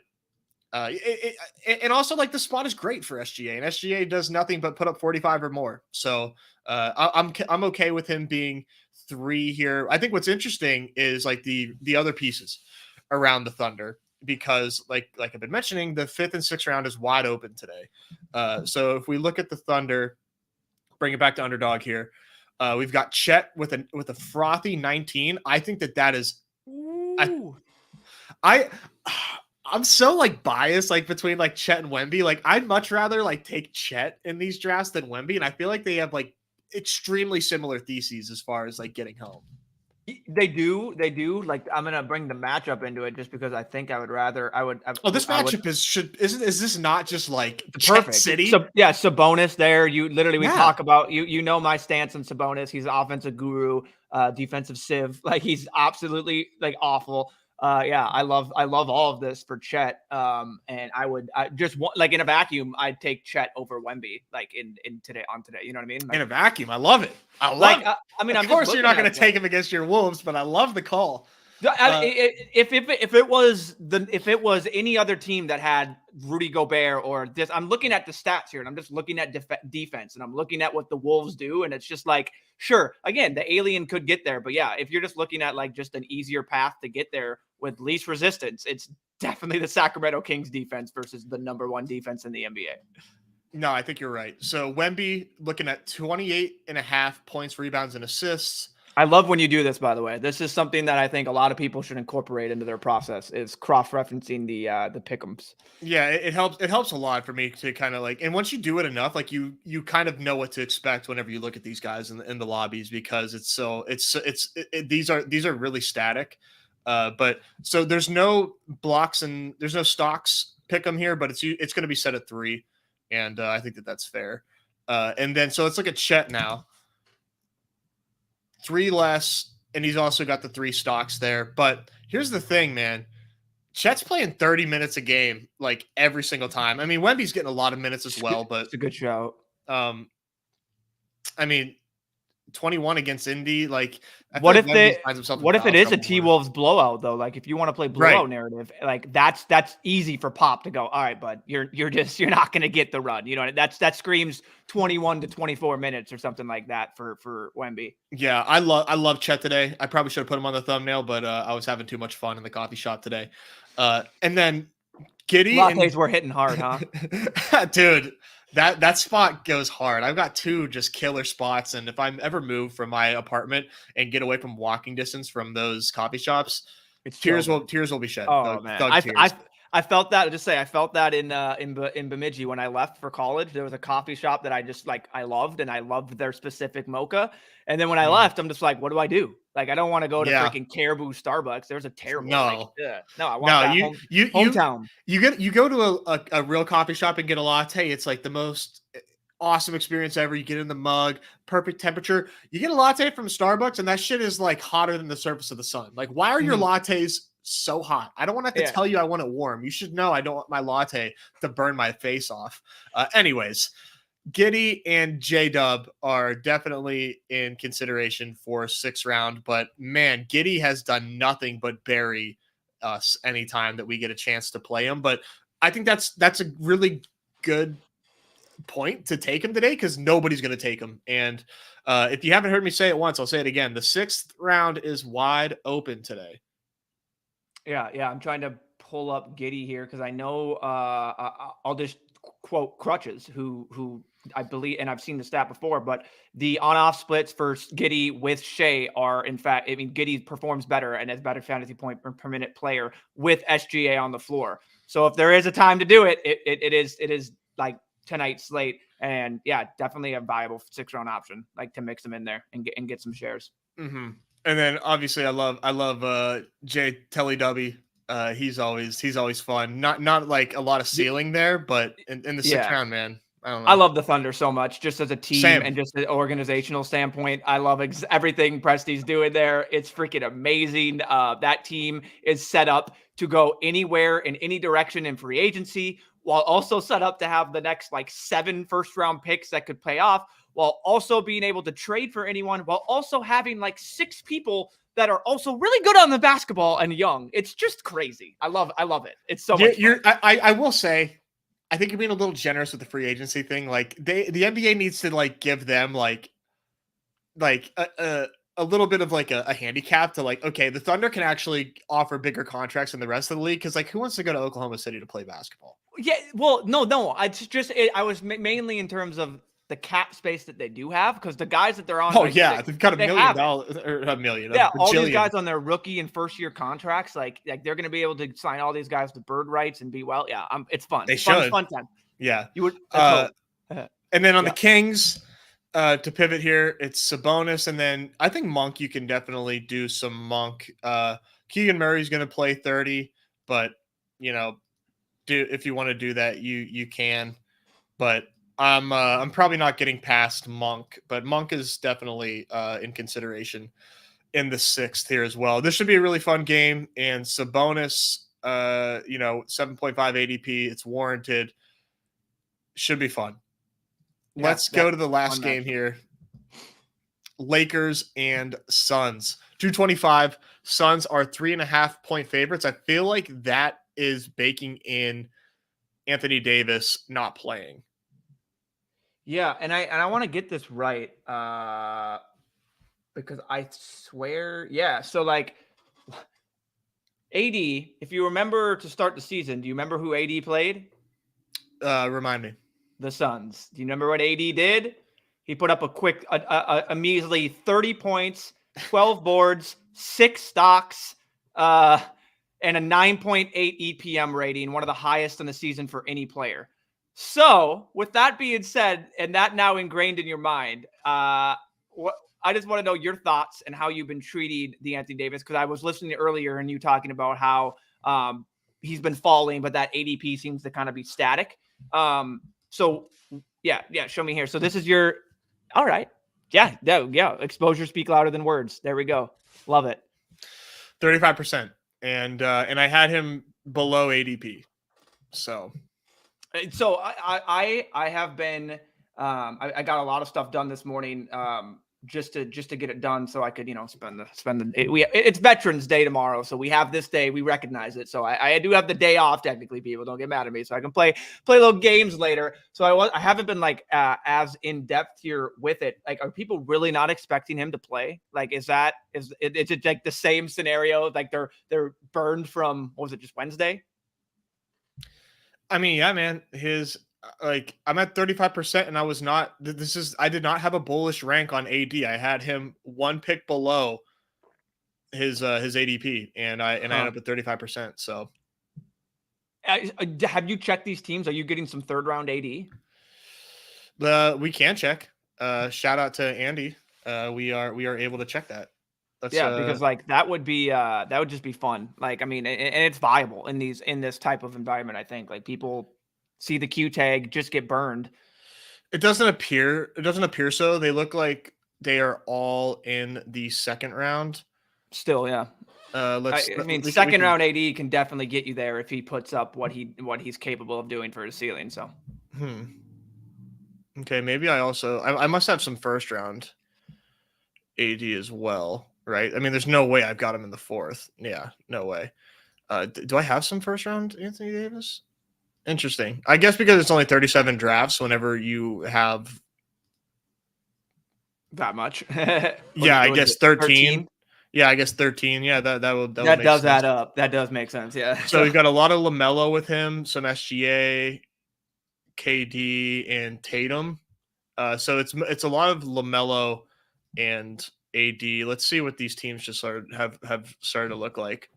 And also like the spot is great for SGA, and SGA does nothing but put up 45 or more. So I'm okay with him being 3 here. I think what's interesting is like the other pieces around the Thunder, because like I've been mentioning, the 5th and 6th round is wide open today. So if we look at the Thunder, bring it back to Underdog here. We've got Chet with a frothy 19. I think that is. I'm so like biased like between like Chet and Wemby. Like I'd much rather like take Chet in these drafts than Wemby, and I feel like they have like extremely similar theses as far as like getting home. They do. Like I'm gonna bring the matchup into it just because I think I would. This matchup is this not just like perfect City? Sabonis there. You literally we talk about you know my stance on Sabonis. He's an offensive guru, defensive sieve. Like he's absolutely like awful. I love all of this for Chet. And I just want like in a vacuum, I'd take Chet over Wemby, like in today. You know what I mean? Like, in a vacuum, I love it. I mean, of course you're not going to take him against your Wolves, but I love the call. If it was any other team that had Rudy Gobert or this, I'm looking at the stats here and I'm just looking at defense and I'm looking at what the Wolves do. And it's just like, sure, again, the alien could get there. But yeah, if you're just looking at like just an easier path to get there with least resistance, it's definitely the Sacramento Kings defense versus the number 1 defense in the NBA. No, I think you're right. So Wemby looking at 28.5 points, rebounds, and assists. I love when you do this, by the way. This is something that I think a lot of people should incorporate into their process is cross-referencing the pick'ems. Yeah, it helps. It helps a lot for me to kind of like, and once you do it enough, like you kind of know what to expect whenever you look at these guys in the lobbies, because these are really static. But so there's no blocks and there's no stocks pick'em here, but it's going to be set at 3, and I think that's fair. And then so let's look at Chet now. 3 less, and he's also got the 3 stocks there. But here's the thing, man. Chet's playing 30 minutes a game, like every single time. I mean, Wemby's getting a lot of minutes as well, but it's a good shout. I mean, 21 against Indy. Like, what if it is a T-Wolves blowout though? Like, if you want to play blowout narrative, like that's easy for Pop to go. All right, bud, you're not going to get the run. You know, that screams 21 to 24 minutes or something like that for Wemby. Yeah, I love Chet today. I probably should have put him on the thumbnail, but I was having too much fun in the coffee shop today. And then Giddey lattes were hitting hard, huh? Dude. That spot goes hard. I've got 2 just killer spots, and if I'm ever move from my apartment and get away from walking distance from those coffee shops, tears will be shed. Oh man, I felt that. Just say I felt that in Bemidji when I left for college. There was a coffee shop that I just like I loved their specific mocha. And then when I left, I'm just like, what do I do? Like, I don't want to go to freaking Caribou Starbucks. There's a terrible. No, I want hometown. You go to a real coffee shop and get a latte. It's like the most awesome experience ever. You get in the mug, perfect temperature. You get a latte from Starbucks, and that shit is like hotter than the surface of the sun. Like, why are your lattes so hot? I don't want to have to tell you I want it warm. You should know I don't want my latte to burn my face off. Anyways, Giddey and J-Dub are definitely in consideration for 6th round, but man, Giddey has done nothing but bury us anytime that we get a chance to play him. But I think that's a really good point to take him today, because nobody's going to take him. And if you haven't heard me say it once, I'll say it again. The 6th round is wide open today. Yeah. I'm trying to pull up Giddey here because I know I'll just quote Crutches, who I believe, and I've seen the stat before, but the on-off splits for Giddey with Shea are, in fact, I mean, Giddey performs better and has better fantasy point per minute player with SGA on the floor. So if there is a time to do it, it is like tonight's slate, and yeah, definitely a viable 6-round option, like to mix them in there and get some shares. Mm-hmm. And then obviously I love Jay Teledubby. He's always fun. Not like a lot of ceiling there, but in the 6th round, man. I don't know. I love the Thunder so much, just as a team. Same. And just an organizational standpoint. I love everything Presti's doing there. It's freaking amazing. That team is set up to go anywhere in any direction in free agency, while also set up to have the next like 7 first-round picks that could pay off, while also being able to trade for anyone, while also having like 6 people that are also really good on the basketball and young. It's just crazy. I love it. It's so much fun. I will say, I think you're being a little generous with the free agency thing. Like the NBA needs to like give them like a little bit of like a handicap to like, okay, the Thunder can actually offer bigger contracts than the rest of the league. Cause like who wants to go to Oklahoma City to play basketball? Yeah. Well, no. I was mainly in terms of the cap space that they do have, because the guys that they're on. Oh like, yeah. They've got $1 million or $1 million. Yeah. All these guys on their rookie and first year contracts, like they're going to be able to sign all these guys with bird rights and be well. Yeah. It's fun. They should. It's fun time. Yeah. You would. And then on the Kings, to pivot here, it's Sabonis, and then I think Monk. You can definitely do some Monk. Keegan Murray's going to play 30, but if you want to do that, you can. But I'm probably not getting past Monk, but Monk is definitely in consideration in the 6th here as well. This should be a really fun game, and Sabonis, 7.5 ADP, it's warranted. Should be fun. Yeah, let's go to the last game here. Lakers and Suns. 225. Suns are 3.5 point favorites. I feel like that is baking in Anthony Davis not playing. Yeah, and I want to get this right because I swear, yeah. So like AD, if you remember to start the season, do you remember who AD played? Remind me. The Suns. Do you remember what AD did? He put up a measly 30 points, 12 boards, 6 stocks, and a 9.8 EPM rating, one of the highest in the season for any player. So, with that being said, and that now ingrained in your mind, I just want to know your thoughts and how you've been treating the Anthony Davis, because I was listening earlier and you talking about how he's been falling, but that ADP seems to kind of be static. So yeah, show me here. So this is your, all right. Yeah. Exposure speak louder than words. There we go. Love it. 35%. And I had him below ADP. So I have been, I got a lot of stuff done this morning. Just to get it done, so I could, spend the it's Veterans Day tomorrow, so we have this day, we recognize it. So I do have the day off technically. People don't get mad at me, so I can play little games later. So I haven't been like as in depth here with it. Like, are people really not expecting him to play? Like, is it like the same scenario? Like they're burned from, what was it, just Wednesday? I mean, yeah, man, I'm at 35% and I did not have a bullish rank on AD. I had him 1 pick below his ADP, and I ended up at 35%. So have you checked these teams? Are you getting some 3rd round AD? We can check. Shout out to Andy. We are able to check that. Because like that would just be fun. Like, I mean, and it's viable in this type of environment. I think like people see the Q tag, just get burned. It doesn't appear so. They look like they are all in the 2nd round. Still, yeah. Second round AD can definitely get you there if he puts up what he's capable of doing for his ceiling. So, okay, maybe I must have some 1st round AD as well, right? I mean, there's no way I've got him in the 4th. Yeah, no way. Do I have some 1st round Anthony Davis? Interesting. I guess because it's only 37 drafts whenever you have that much. Yeah, I guess 13. Yeah, I guess 13. Yeah, that would That make does sense. add up. That does make sense. Yeah. So we've got a lot of LaMelo with him, some SGA, KD, and Tatum. So it's a lot of LaMelo and AD. Let's see what these teams just have started to look like.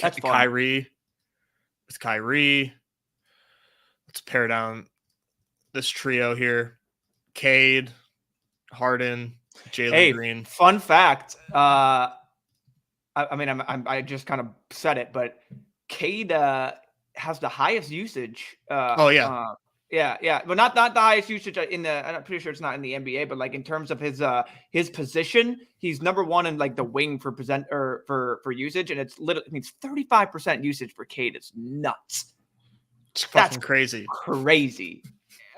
That's fun. Kyrie with Kyrie. Let's pare down this trio here: Cade, Harden, Jalen Green. Fun fact. I mean, I just kind of said it, but Cade has the highest usage. Oh yeah. Yeah, but not the highest usage in the. I'm pretty sure it's not in the NBA, but like in terms of his position, he's number one in like the wing for usage, and it's literally 35% usage for Cade. It's nuts. It's fucking crazy. Crazy.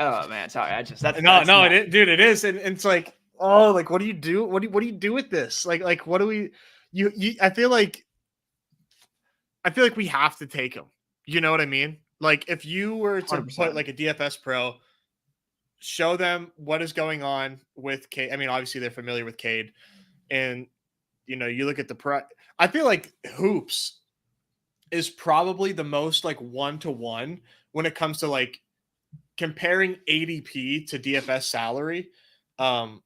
Oh man, sorry. It is, and it's like, oh, like what do you do? What do you do with this? Like what do we? I feel like we have to take him. You know what I mean? Like if you were to 100%. put like a DFS pro, show them what is going on with Cade. I mean, obviously they're familiar with Cade, and you look at the I feel like Hoops is probably the most like 1-to-1 when it comes to like comparing ADP to DFS salary. That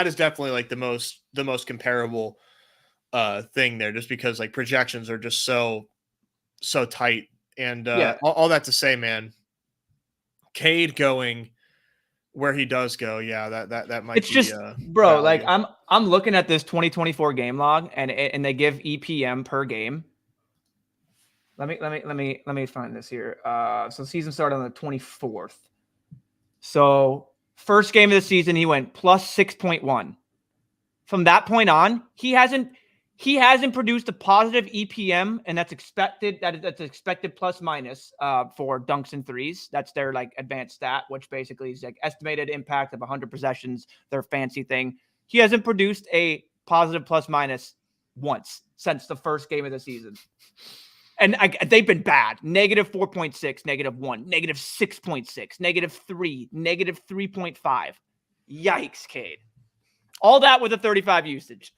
is definitely like the most comparable thing there, just because like projections are just so tight. And all that to say, man, Cade going where he does go, yeah, that might. It's be, just bro. Value. Like I'm looking at this 2024 game log, and they give EPM per game. Let me find this here. So season started on the 24th. So first game of the season, he went plus 6.1. From that point on, he hasn't produced a positive EPM, and that's expected. That's expected plus minus for dunks and threes. That's their like advanced stat, which basically is like estimated impact of 100 possessions. Their fancy thing. He hasn't produced a positive plus minus once since the first game of the season. And they've been bad. Negative 4.6, negative 1, negative 6.6, negative 3, negative 3.5. Yikes, Cade. All that with a 35 usage.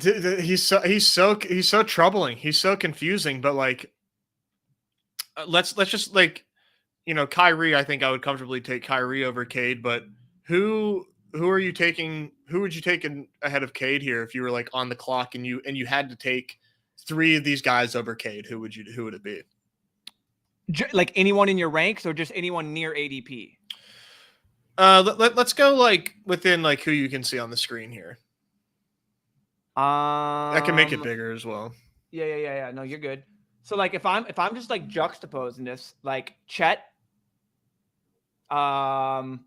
He's so troubling. He's so confusing. But like, let's just like, Kyrie. I think I would comfortably take Kyrie over Cade. But who are you taking? Who would you take ahead of Cade here if you were like on the clock and you had to take 3 of these guys over Cade? Who would it be? Like anyone in your ranks, or just anyone near ADP? Let's go like within like who you can see on the screen here. I can make it bigger as well. Yeah. No, you're good. So like if I'm just like juxtaposing this, like Chet. I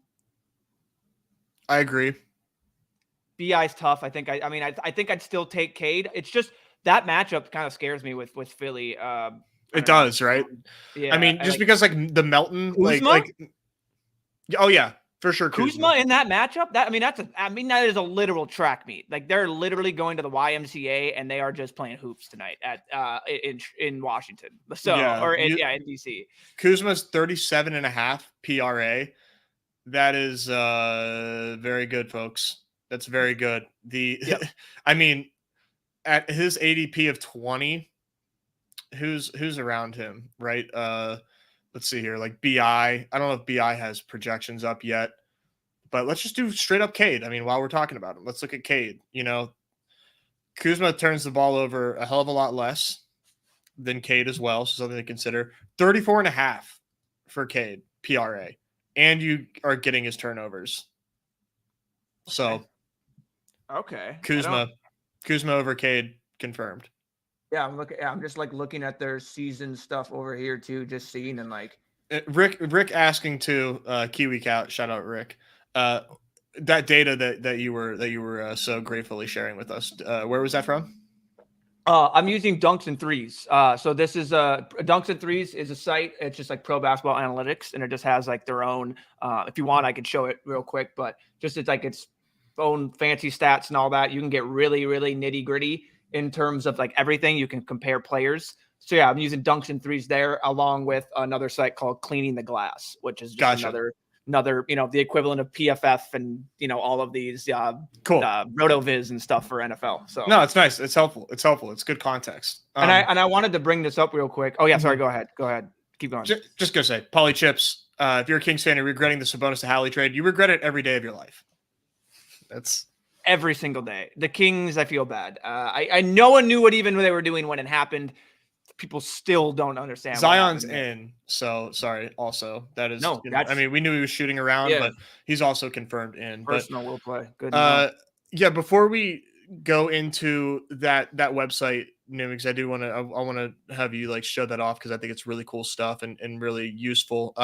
agree. BI's tough. I think I'd still take Cade. It's just that matchup kind of scares me with Philly. It does, right? Yeah. I mean, just because like the Melton, Kuzma? like oh yeah, for sure. Kuzma in that matchup, that is a literal track meet. Like they're literally going to the YMCA and they are just playing hoops tonight at in Washington. So in DC. Kuzma's 37.5 PRA. That is very good, folks. That's very good. I mean, at his ADP of 20, who's around him, right? Let's see here, like BI. I don't know if BI has projections up yet, but let's just do straight up Cade. I mean, while we're talking about him, let's look at Cade. Kuzma turns the ball over a hell of a lot less than Cade as well, so something to consider. 34.5 for Cade PRA, and you are getting his turnovers. So, okay, Kuzma over Cade confirmed. Yeah, I'm just like looking at their season stuff over here too, just seeing and like Rick asking to Kiwi Cat, shout out Rick. That data that you were so gratefully sharing with us. Where was that from? I'm using Dunks and Threes. So this is Dunks and Threes is a site. It's just like Pro Basketball Analytics, and it just has like their own. If you want, I could show it real quick, but just it's like its own fancy stats and all that. You can get really, really nitty gritty in terms of like everything. You can compare players. So yeah, I'm using Dunks and Threes there, along with another site called Cleaning the Glass, which is just another another, the equivalent of PFF and, all of these Cool. RotoViz and stuff for NFL. So no, it's nice. It's helpful. It's good context. And I wanted to bring this up real quick. Oh yeah, sorry. Go ahead. Keep going. Just gonna say, Pauly Chips. If you're a Kings fan, you're regretting the Sabonis to Hallie trade. You regret it every day of your life. That's every single day. The Kings, I feel bad. No one knew what even they were doing when it happened. People still don't understand. Zion's in, so sorry. Also, that is no. I mean, we knew he was shooting around, but he's also confirmed in. Personal will play. Good. Yeah. Before we go into that website, because I want to have you like show that off because I think it's really cool stuff and really useful.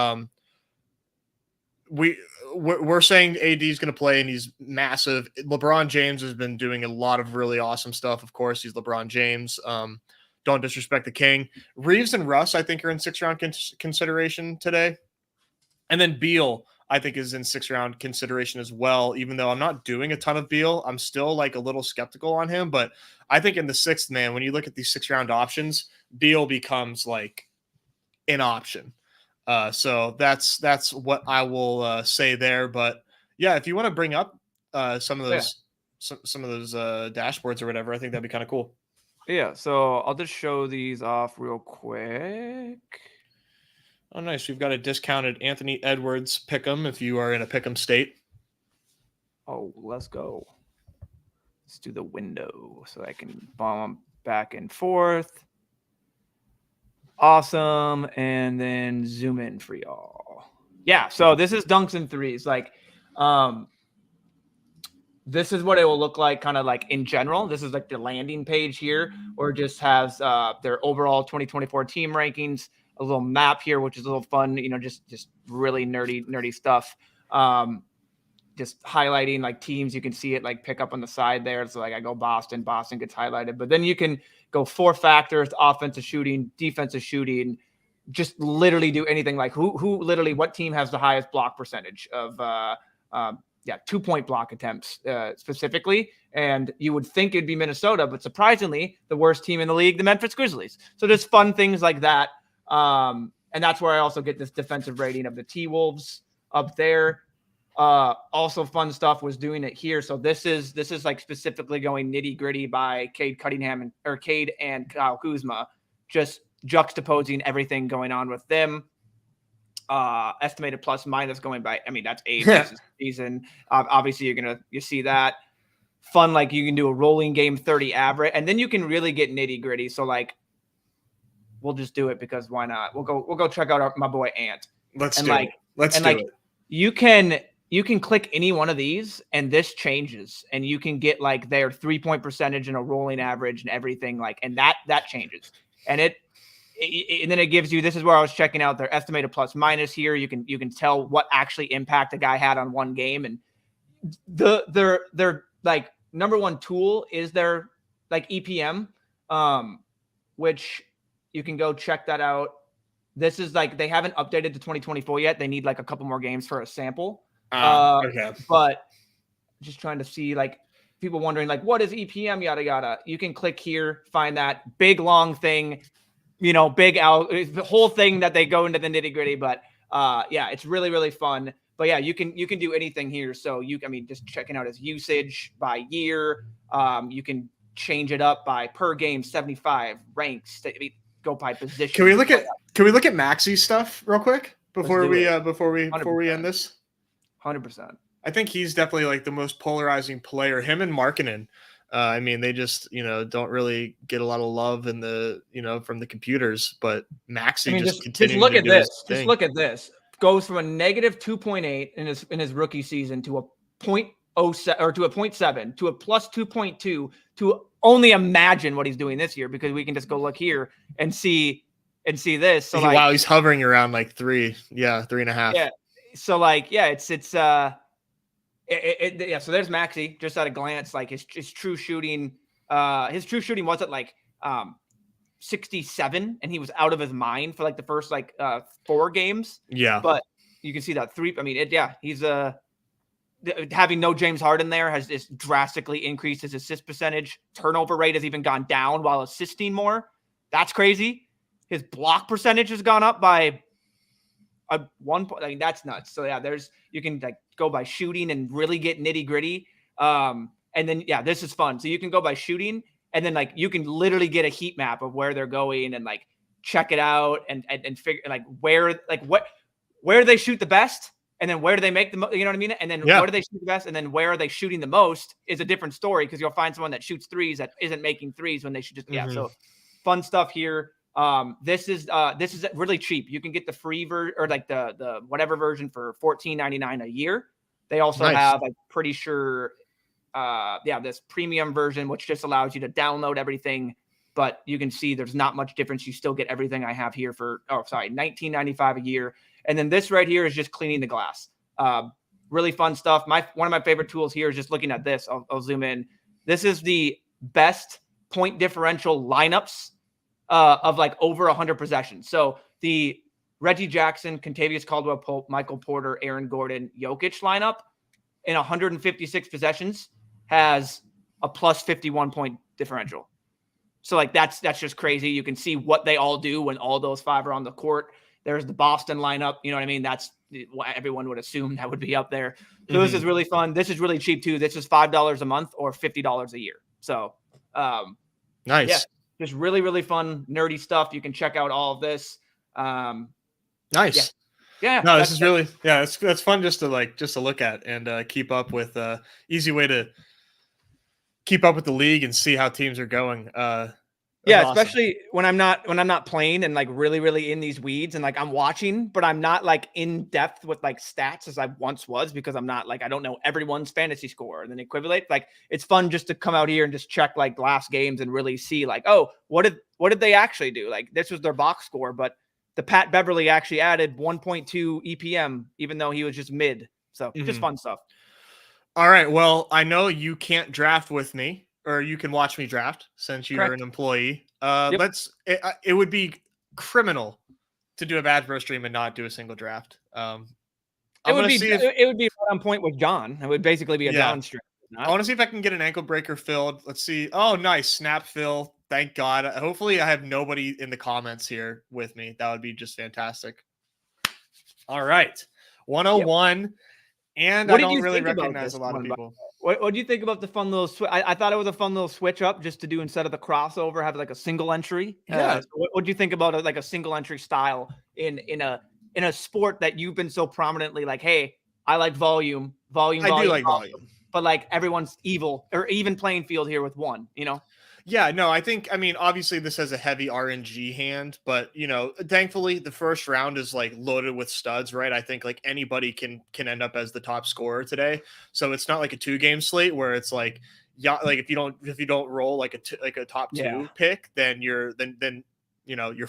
We're saying AD is going to play and he's massive. LeBron James has been doing a lot of really awesome stuff. Of course, he's LeBron James. Don't disrespect the king. Reeves and Russ, I think, are in 6th round consideration today. And then Beal, I think, is in 6th round consideration as well. Even though I'm not doing a ton of Beal, I'm still like a little skeptical on him. But I think in the 6th, man, when you look at these 6th round options, Beal becomes like an option. So that's what I will say there. But yeah, if you want to bring up some of those dashboards or whatever, I think that'd be kind of cool. Yeah, so I'll just show these off real quick. Oh, nice. We've got a discounted Anthony Edwards pick'em if you are in a pick'em state. Oh, let's go. Let's do the window so I can bump back and forth. Awesome. And then zoom in for y'all. Yeah, so this is dunks and threes. Like, this is what it will look like kind of like in general. This is like the landing page here, or just has their overall 2024 team rankings, a little map here, which is a little fun, just really nerdy stuff. Just highlighting like teams. You can see it like pick up on the side there. So like I go Boston gets highlighted, but then you can go 4 factors: offensive shooting, defensive shooting, just literally do anything. Like who literally, what team has the highest block percentage of 2-point block attempts specifically. And you would think it'd be Minnesota, but surprisingly, the worst team in the league, the Memphis Grizzlies. So there's fun things like that. And that's where I also get this defensive rating of the T-Wolves up there. Also fun stuff was doing it here. So this is like specifically going nitty gritty by Cade and Kyle Kuzma, just juxtaposing everything going on with them. Estimated plus minus going by, that's age season. Obviously you see that fun. Like you can do a rolling game 30 average, and then you can really get nitty gritty. So like, we'll just do it because why not? We'll go check out my boy Ant. Let's do it. You can click any one of these and this changes, and you can get like their 3-point percentage and a rolling average and everything, like, and that changes. And then it gives you, this is where I was checking out their estimated plus minus here. You can tell what actually impact a guy had on one game. And their like number one tool is their like EPM, which you can go check that out. This is like, they haven't updated to 2024 yet. They need like a couple more games for a sample. Okay. But just trying to see, like, people wondering like, what is EPM, yada, yada. You can click here, find that big, long thing, the whole thing that they go into the nitty gritty. But yeah, it's really, really fun. But yeah, you can do anything here. So just checking out his usage by year. You can change it up by per game, 75 ranks, go by position. Can we look at Maxi's stuff real quick before we end this? 100%. I think he's definitely like the most polarizing player. Him and Markkanen. They just, don't really get a lot of love in the, from the computers, but Maxi just look at this. Just look at this. Goes from a negative 2.8 in his rookie season to a 0.07 or to a 0.7 to a plus 2.2 to only imagine what he's doing this year, because we can just go look here and see this. So like, wow, he's hovering around like 3.5. Yeah. So like, yeah, it's so there's Maxi just at a glance. Like his true shooting was at like 67, and he was out of his mind for like the first 4 games. Yeah, but you can see that he's having no James Harden there has just drastically increased his assist percentage. Turnover rate has even gone down while assisting more. That's crazy. His block percentage has gone up by a 1 point. I mean, that's nuts. So yeah, you can like go by shooting and really get nitty gritty. And then this is fun. So you can go by shooting, and then like you can literally get a heat map of where they're going and like check it out and figure like where they shoot the best. And then where do they make the most? You know what I mean? And then where do they shoot the best? And then where are they shooting the most is a different story, because you'll find someone that shoots threes that isn't making threes when they should just So fun stuff here. This is really cheap. You can get the free version or like the whatever version for $14.99 a year. They also have, I'm pretty sure, this premium version, which just allows you to download everything. But you can see there's not much difference. You still get everything I have here for $19.95 a year. And then this right here is just cleaning the glass. Really fun stuff. One of my favorite tools here is just looking at this. I'll zoom in. This is the best point differential lineups of like over 100 possessions. So the Reggie Jackson, Contavious Caldwell-Pope, Michael Porter, Aaron Gordon, Jokic lineup in 156 possessions has a plus 51 point differential. So like that's just crazy. You can see what they all do when all those five are on the court. There's the Boston lineup. You know what I mean? That's what everyone would assume that would be up there. So this is really fun. This is really cheap too. This is $5 a month or $50 a year. So nice. Yeah, just really, really fun, nerdy stuff. You can check out all of this. Nice. Yeah. No, this is really, that's fun just to look at and keep up with. Easy way to keep up with the league and see how teams are going. Especially when I'm not playing and like really, really in these weeds and like I'm watching, but I'm not like in depth with like stats as I once was, because I'm not like, I don't know everyone's fantasy score and then equivalent. Like it's fun just to come out here and just check like last games and really see like, oh, what did they actually do? Like this was their box score, but the Pat Beverly actually added 1.2 EPM, even though he was just mid. So just fun stuff. All right. Well, I know you can't draft with me, or you can watch me draft since you're an employee. It would be criminal to do a bad pro stream and not do a single draft. It would be on point with John. It would basically be a John stream. I want to see if I can get an ankle breaker filled. Let's see. Oh, nice. Snap fill. Thank God. Hopefully I have nobody in the comments here with me. That would be just fantastic. All right. 101. Yep. And I don't really recognize a lot of people. What do you think about the fun little switch? I thought it was a fun little switch up just to do, instead of the crossover, have like a single entry. Yeah. What do you think about like a single entry style in a sport that you've been so prominently like, hey, I like volume. I do like volume. But like everyone's evil or even playing field here with one, you know? Yeah, no, I mean, obviously this has a heavy RNG hand, but thankfully the first round is like loaded with studs, right? I think like anybody can end up as the top scorer today. So it's not like a 2-game slate where it's like, like if you don't roll like a top 2 pick, then you're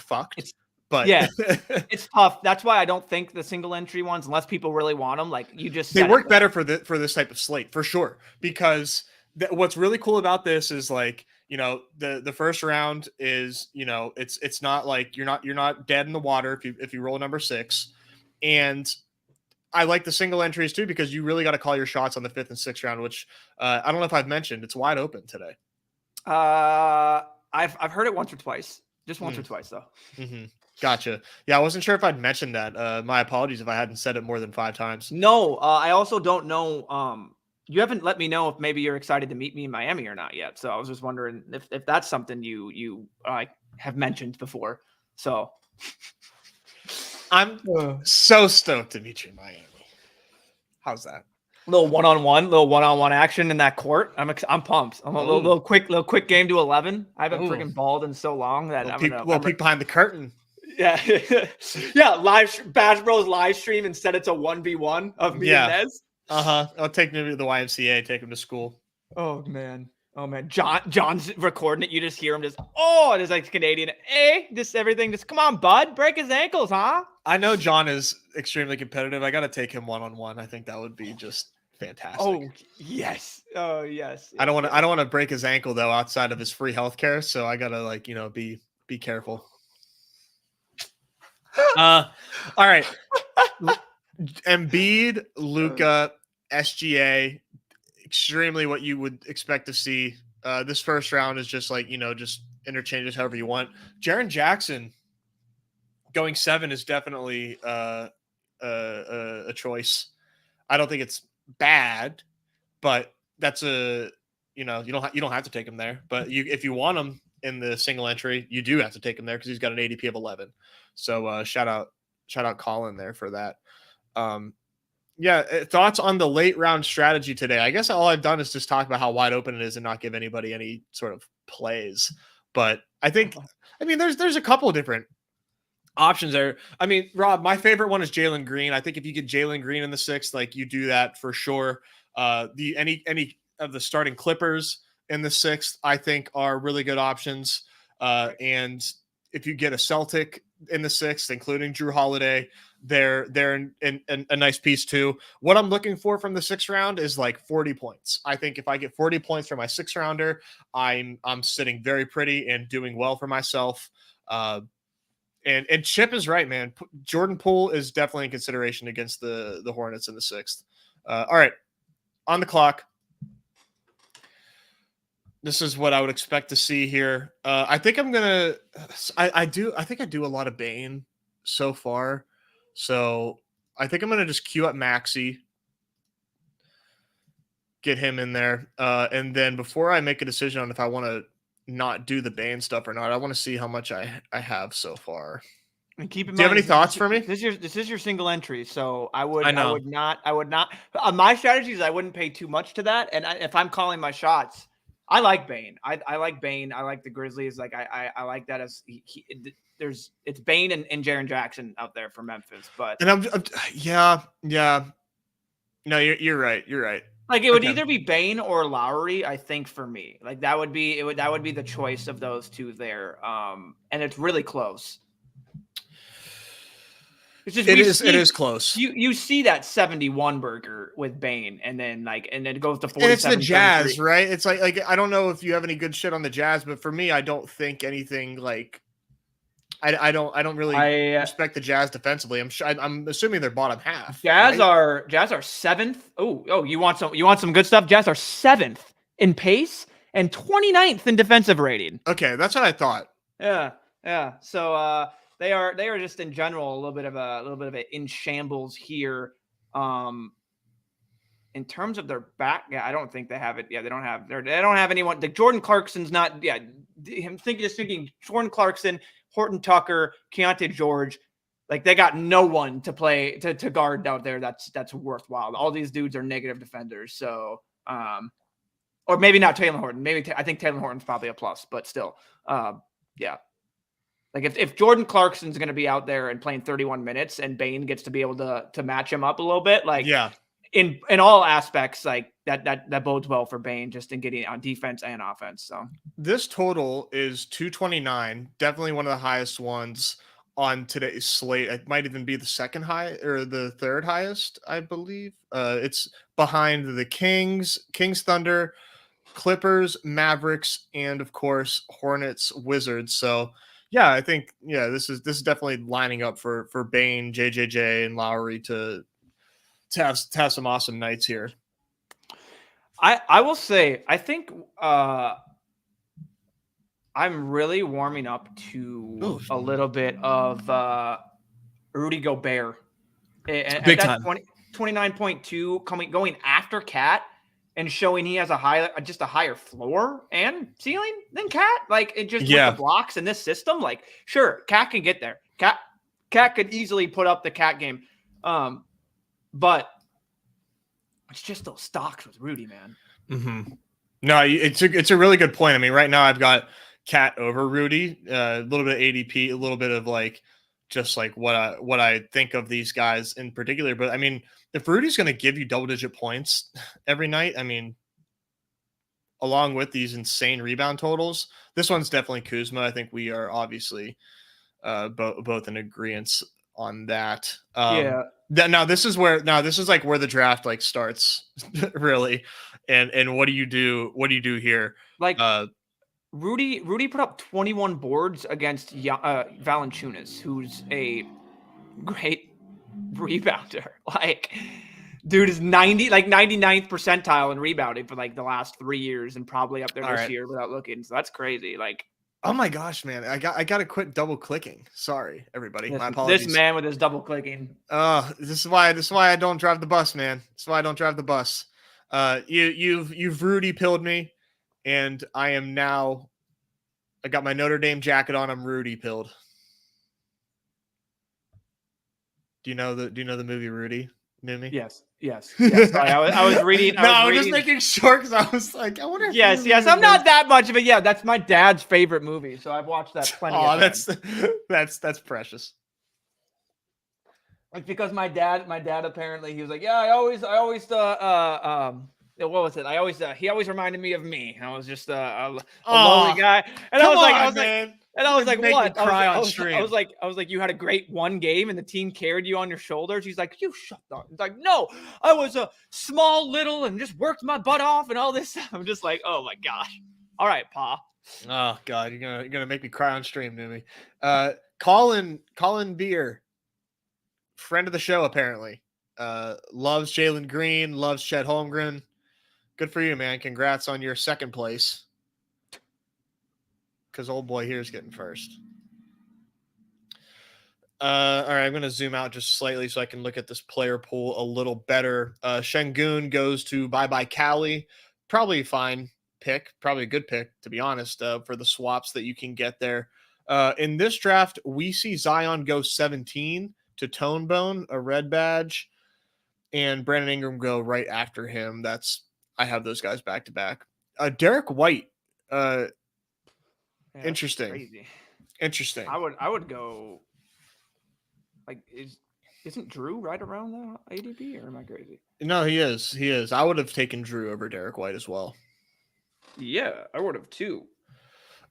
fucked. But it's tough. That's why I don't think the single entry ones, unless people really want them, like you just they work better for this type of slate for sure. Because what's really cool about this is like, the first round is, it's not like you're not dead in the water if you roll number 6. And I like the single entries too, because you really got to call your shots on the 5th and 6th round, which I don't know if I've mentioned. It's wide open today. I've heard it once or twice, just once or twice though. Gotcha. Yeah, I wasn't sure if I'd mentioned that. My apologies if I hadn't said it more than 5 times. No, I also don't know. You haven't let me know if maybe you're excited to meet me in Miami or not yet. So I was just wondering if that's something you have mentioned before. So I'm so stoked to meet you in Miami. How's that? Little one-on-one action in that court. I'm pumped. I'm a little quick game to 11. I haven't freaking balled in so long that I'm peek behind the curtain. Yeah. Live Bash Bros live stream. Instead it's a 1v1 of me and Nez. I'll take him to the YMCA, take him to school. Oh man. John's recording it. You just hear him just, it's like Canadian. Just everything. Just come on, bud. Break his ankles, huh? I know John is extremely competitive. I got to take him one-on-one. I think that would be just fantastic. Oh, yes. I don't want to break his ankle though, outside of his free healthcare. So I got to be careful. All right. Embiid, Luka, SGA, extremely what you would expect to see. This first round is just like, just interchanges however you want. Jaren Jackson going 7 is definitely a choice. I don't think it's bad, but that's you don't have to take him there. But if you want him in the single entry, you do have to take him there because he's got an ADP of 11. So shout out Colin there for that. Thoughts on the late round strategy today? I guess all I've done is just talk about how wide open it is and not give anybody any sort of plays. But I mean, there's a couple of different options there. I mean, Rob, my favorite one is Jalen Green. I think if you get Jalen Green in the 6th, like you do that for sure. Any of the starting Clippers in the 6th, I think are really good options. And if you get a Celtic in the 6th, including Drew Holiday, they're in a nice piece too. What I'm looking for from the 6th round is like 40 points. I think if I get 40 points for my 6th rounder, I'm sitting very pretty and doing well for myself. And Chip is right, man. Jordan Poole is definitely in consideration against the Hornets in the 6th. All right, on the clock. This is what I would expect to see here. I think I'm gonna. I think I do a lot of Bane so far, so I think I'm gonna just queue up Maxey, get him in there, and then before I make a decision on if I want to not do the Bane stuff or not, I want to see how much I have so far. And keep in mind, do you have any thoughts for me? This is your single entry, so I would not. My strategy is I wouldn't pay too much to that, and if I'm calling my shots. I like Bane. I like Bane. I like the Grizzlies. Like I like that as it's Bane and Jaren Jackson out there for Memphis. But and yeah. No, you're right. You're right. Like it would either be Bane or Lowry. I think for me, like that would be the choice of those two there. And it's really close. It's just it is close. You see that 71 burger with Bane, and then it goes to 47. And it's the Jazz, right? It's like I don't know if you have any good shit on the Jazz, but for me, I don't think anything like I don't really respect the Jazz defensively. I'm assuming they're bottom half. Jazz are 7th. Oh, you want some good stuff? Jazz are 7th in pace and 29th in defensive rating. Okay, that's what I thought. Yeah. So they are just in general a little bit of a in shambles here. In terms of their back, I don't think they have it. Yeah, they don't have anyone. Like Jordan Clarkson's not. Yeah, I'm thinking Jordan Clarkson, Horton Tucker, Keontae George. Like they got no one to play to guard out there. That's worthwhile. All these dudes are negative defenders. So, or maybe not Taylor Horton. I think Taylor Horton's probably a plus, but still, yeah. Like if Jordan Clarkson's going to be out there and playing 31 minutes and Bane gets to be able to match him up a little bit, like in all aspects, like that bodes well for Bane just in getting on defense and offense. So this total is 229, definitely one of the highest ones on today's slate. It might even be the second high or the third highest, I believe. It's behind the Kings, Thunder, Clippers, Mavericks, and of course Hornets, Wizards. So yeah, I think this is definitely lining up for Bane, JJJ, and Lowry to have some awesome nights here. I will say I think I'm really warming up to a little bit of Rudy Gobert. Big time. 29.2 going after Cat and showing he has a higher floor and ceiling than Cat. Like it just with the blocks in this system. Like sure, Cat can get there. Cat could easily put up the Cat game. But it's just those stocks with Rudy, man. Mm-hmm. No, it's a really good point. I mean, right now I've got Cat over Rudy, a little bit of ADP, a little bit of like just like what I think of these guys in particular. But I mean, if Rudy's going to give you double-digit points every night, I mean, along with these insane rebound totals, this one's definitely Kuzma. I think we are obviously both in agreement on that. Now this is like where the draft like starts really. And what do you do here? Like Rudy put up 21 boards against Valanciunas, who's a great rebounder. Like dude is 99th percentile in rebounding for like the last 3 years and probably up there this year without looking. So that's crazy. Like Oh my gosh, man. I got to quit double clicking. Sorry, everybody. My This apologies. man with his double clicking. This is why I don't drive the bus, man. This is why I don't drive the bus. You've Rudy pilled me, and I am now. I got my Notre Dame jacket on. I'm Rudy pilled. Do you know the movie Rudy? Mimi? Yes. I was reading. I was just making sure because I was like, I wonder. If Yes. I'm not that much of it. Yeah, that's my dad's favorite movie, so I've watched that plenty. Oh, of times. that's precious. Like because my dad apparently he was like, yeah, I always what was it? He always reminded me of me. I was just a lonely guy, and I was like, what? I was like, you had a great one game, and the team carried you on your shoulders. He's like, you shut up. He's like, no, I was a small little and just worked my butt off and all this stuff. I'm just like, oh my gosh. All right, Pa. Oh God, you're gonna make me cry on stream, Mimi. Colin Beer, friend of the show apparently. Loves Jalen Green, loves Chet Holmgren. Good for you, man. Congrats on your second place. Because old boy here is getting first. All right, I'm going to zoom out just slightly so I can look at this player pool a little better. Şengün goes to Bye Cali. Probably a fine pick. Probably a good pick, to be honest, for the swaps that you can get there. In this draft, we see Zion go 17 to Tonebone, a red badge, and Brandon Ingram go right after him. I have those guys back to back. Derek White. Interesting. Interesting. I would go. Like, isn't Drew right around the ADP, or am I crazy? No, he is. I would have taken Drew over Derek White as well. Yeah, I would have too.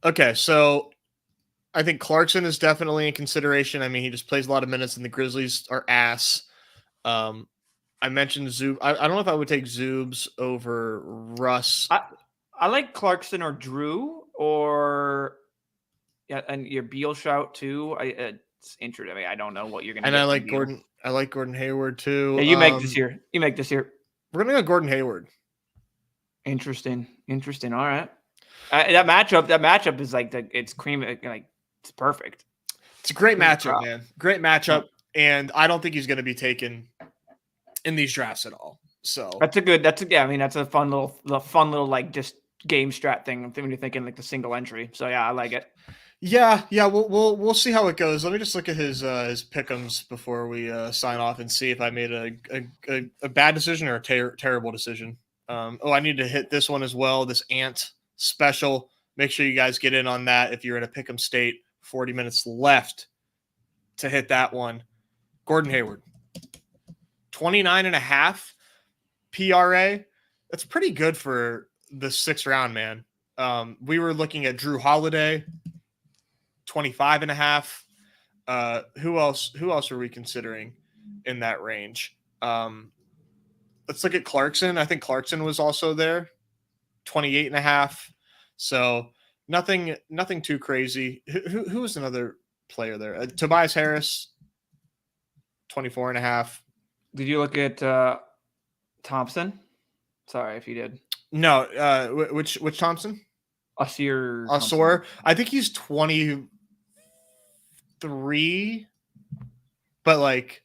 Okay, so I think Clarkson is definitely in consideration. I mean, he just plays a lot of minutes, and the Grizzlies are ass. I mentioned Zub. I don't know if I would take Zubs over Russ. I like Clarkson or Drew or and your Beal shout too. It's interesting. I mean, I don't know what you're gonna. And I like Gordon. I like Gordon Hayward too. Yeah, you make this year. We're gonna go Gordon Hayward. Interesting. All right. That matchup is like it's cream. Like it's perfect. It's a great matchup, man. Great matchup, and I don't think he's going to be taken in these drafts at all. So that's a fun little like just game strat thing when you're thinking like the single entry. So yeah, I like it. Yeah. We'll see how it goes. Let me just look at his pick'ems before we sign off and see if I made a bad decision or a terrible decision. I need to hit this one as well. This Ant special. Make sure you guys get in on that if you're in a pick'em state. 40 minutes left to hit that one. Gordon Hayward, 29.5 PRA. That's pretty good for the 6th round, man. We were looking at Drew Holiday, 25.5. Who else are we considering in that range? Let's look at Clarkson. I think Clarkson was also there, 28.5. So nothing too crazy. Who was another player there? Tobias Harris, 24.5. Did you look at Thompson? Sorry if you did. No, which Thompson? Ausar. I think he's 23, but like.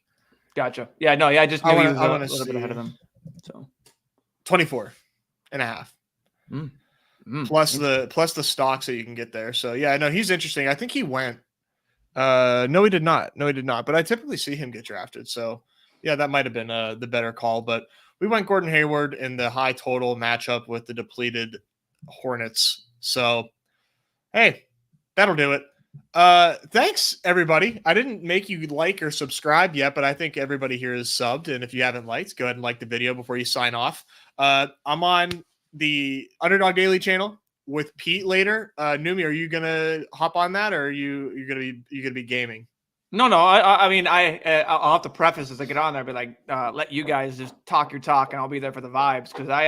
Gotcha. Yeah, no, yeah, I just knew he was a little bit ahead of him. So 24.5. Plus the stocks that you can get there. So yeah, no, he's interesting. I think he went. No, he did not. But I typically see him get drafted. So yeah, that might have been the better call. But we went Gordon Hayward in the high total matchup with the depleted Hornets. So hey, that'll do it. Thanks everybody. I didn't make you like or subscribe yet, but I think everybody here is subbed. And if you haven't liked, go ahead and like the video before you sign off. I'm on the Underdog Daily channel with Pete later. Numi, are you gonna hop on that, or are you gonna be gaming? No. I mean, I'll have to preface as I get on there, but like, let you guys just talk your talk, and I'll be there for the vibes because I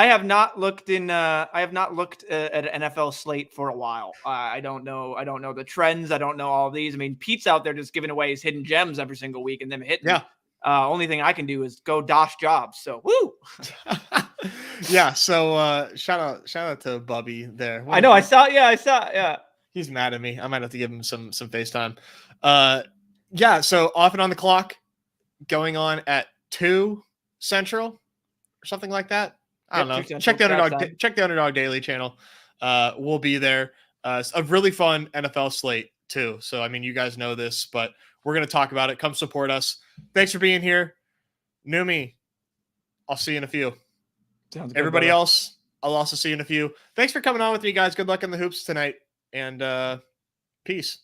have not looked at an NFL slate for a while. I don't know the trends. I don't know all of these. I mean, Pete's out there just giving away his hidden gems every single week and them hitting. Yeah. Only thing I can do is go dosh jobs. So woo. Yeah. So shout out to Bubby there. I know. I saw. Yeah. He's mad at me. I might have to give him some FaceTime. Yeah. So off and on the clock, going on at 2 Central or something like that. I don't know. Check the Underdog. Check the Underdog Daily channel. We'll be there. It's a really fun NFL slate too. So I mean, you guys know this, but we're gonna talk about it. Come support us. Thanks for being here, Numi. I'll see you in a few. Sounds good, Everybody brother. else, I'll also see you in a few. Thanks for coming on with me, guys. Good luck in the hoops tonight, and peace.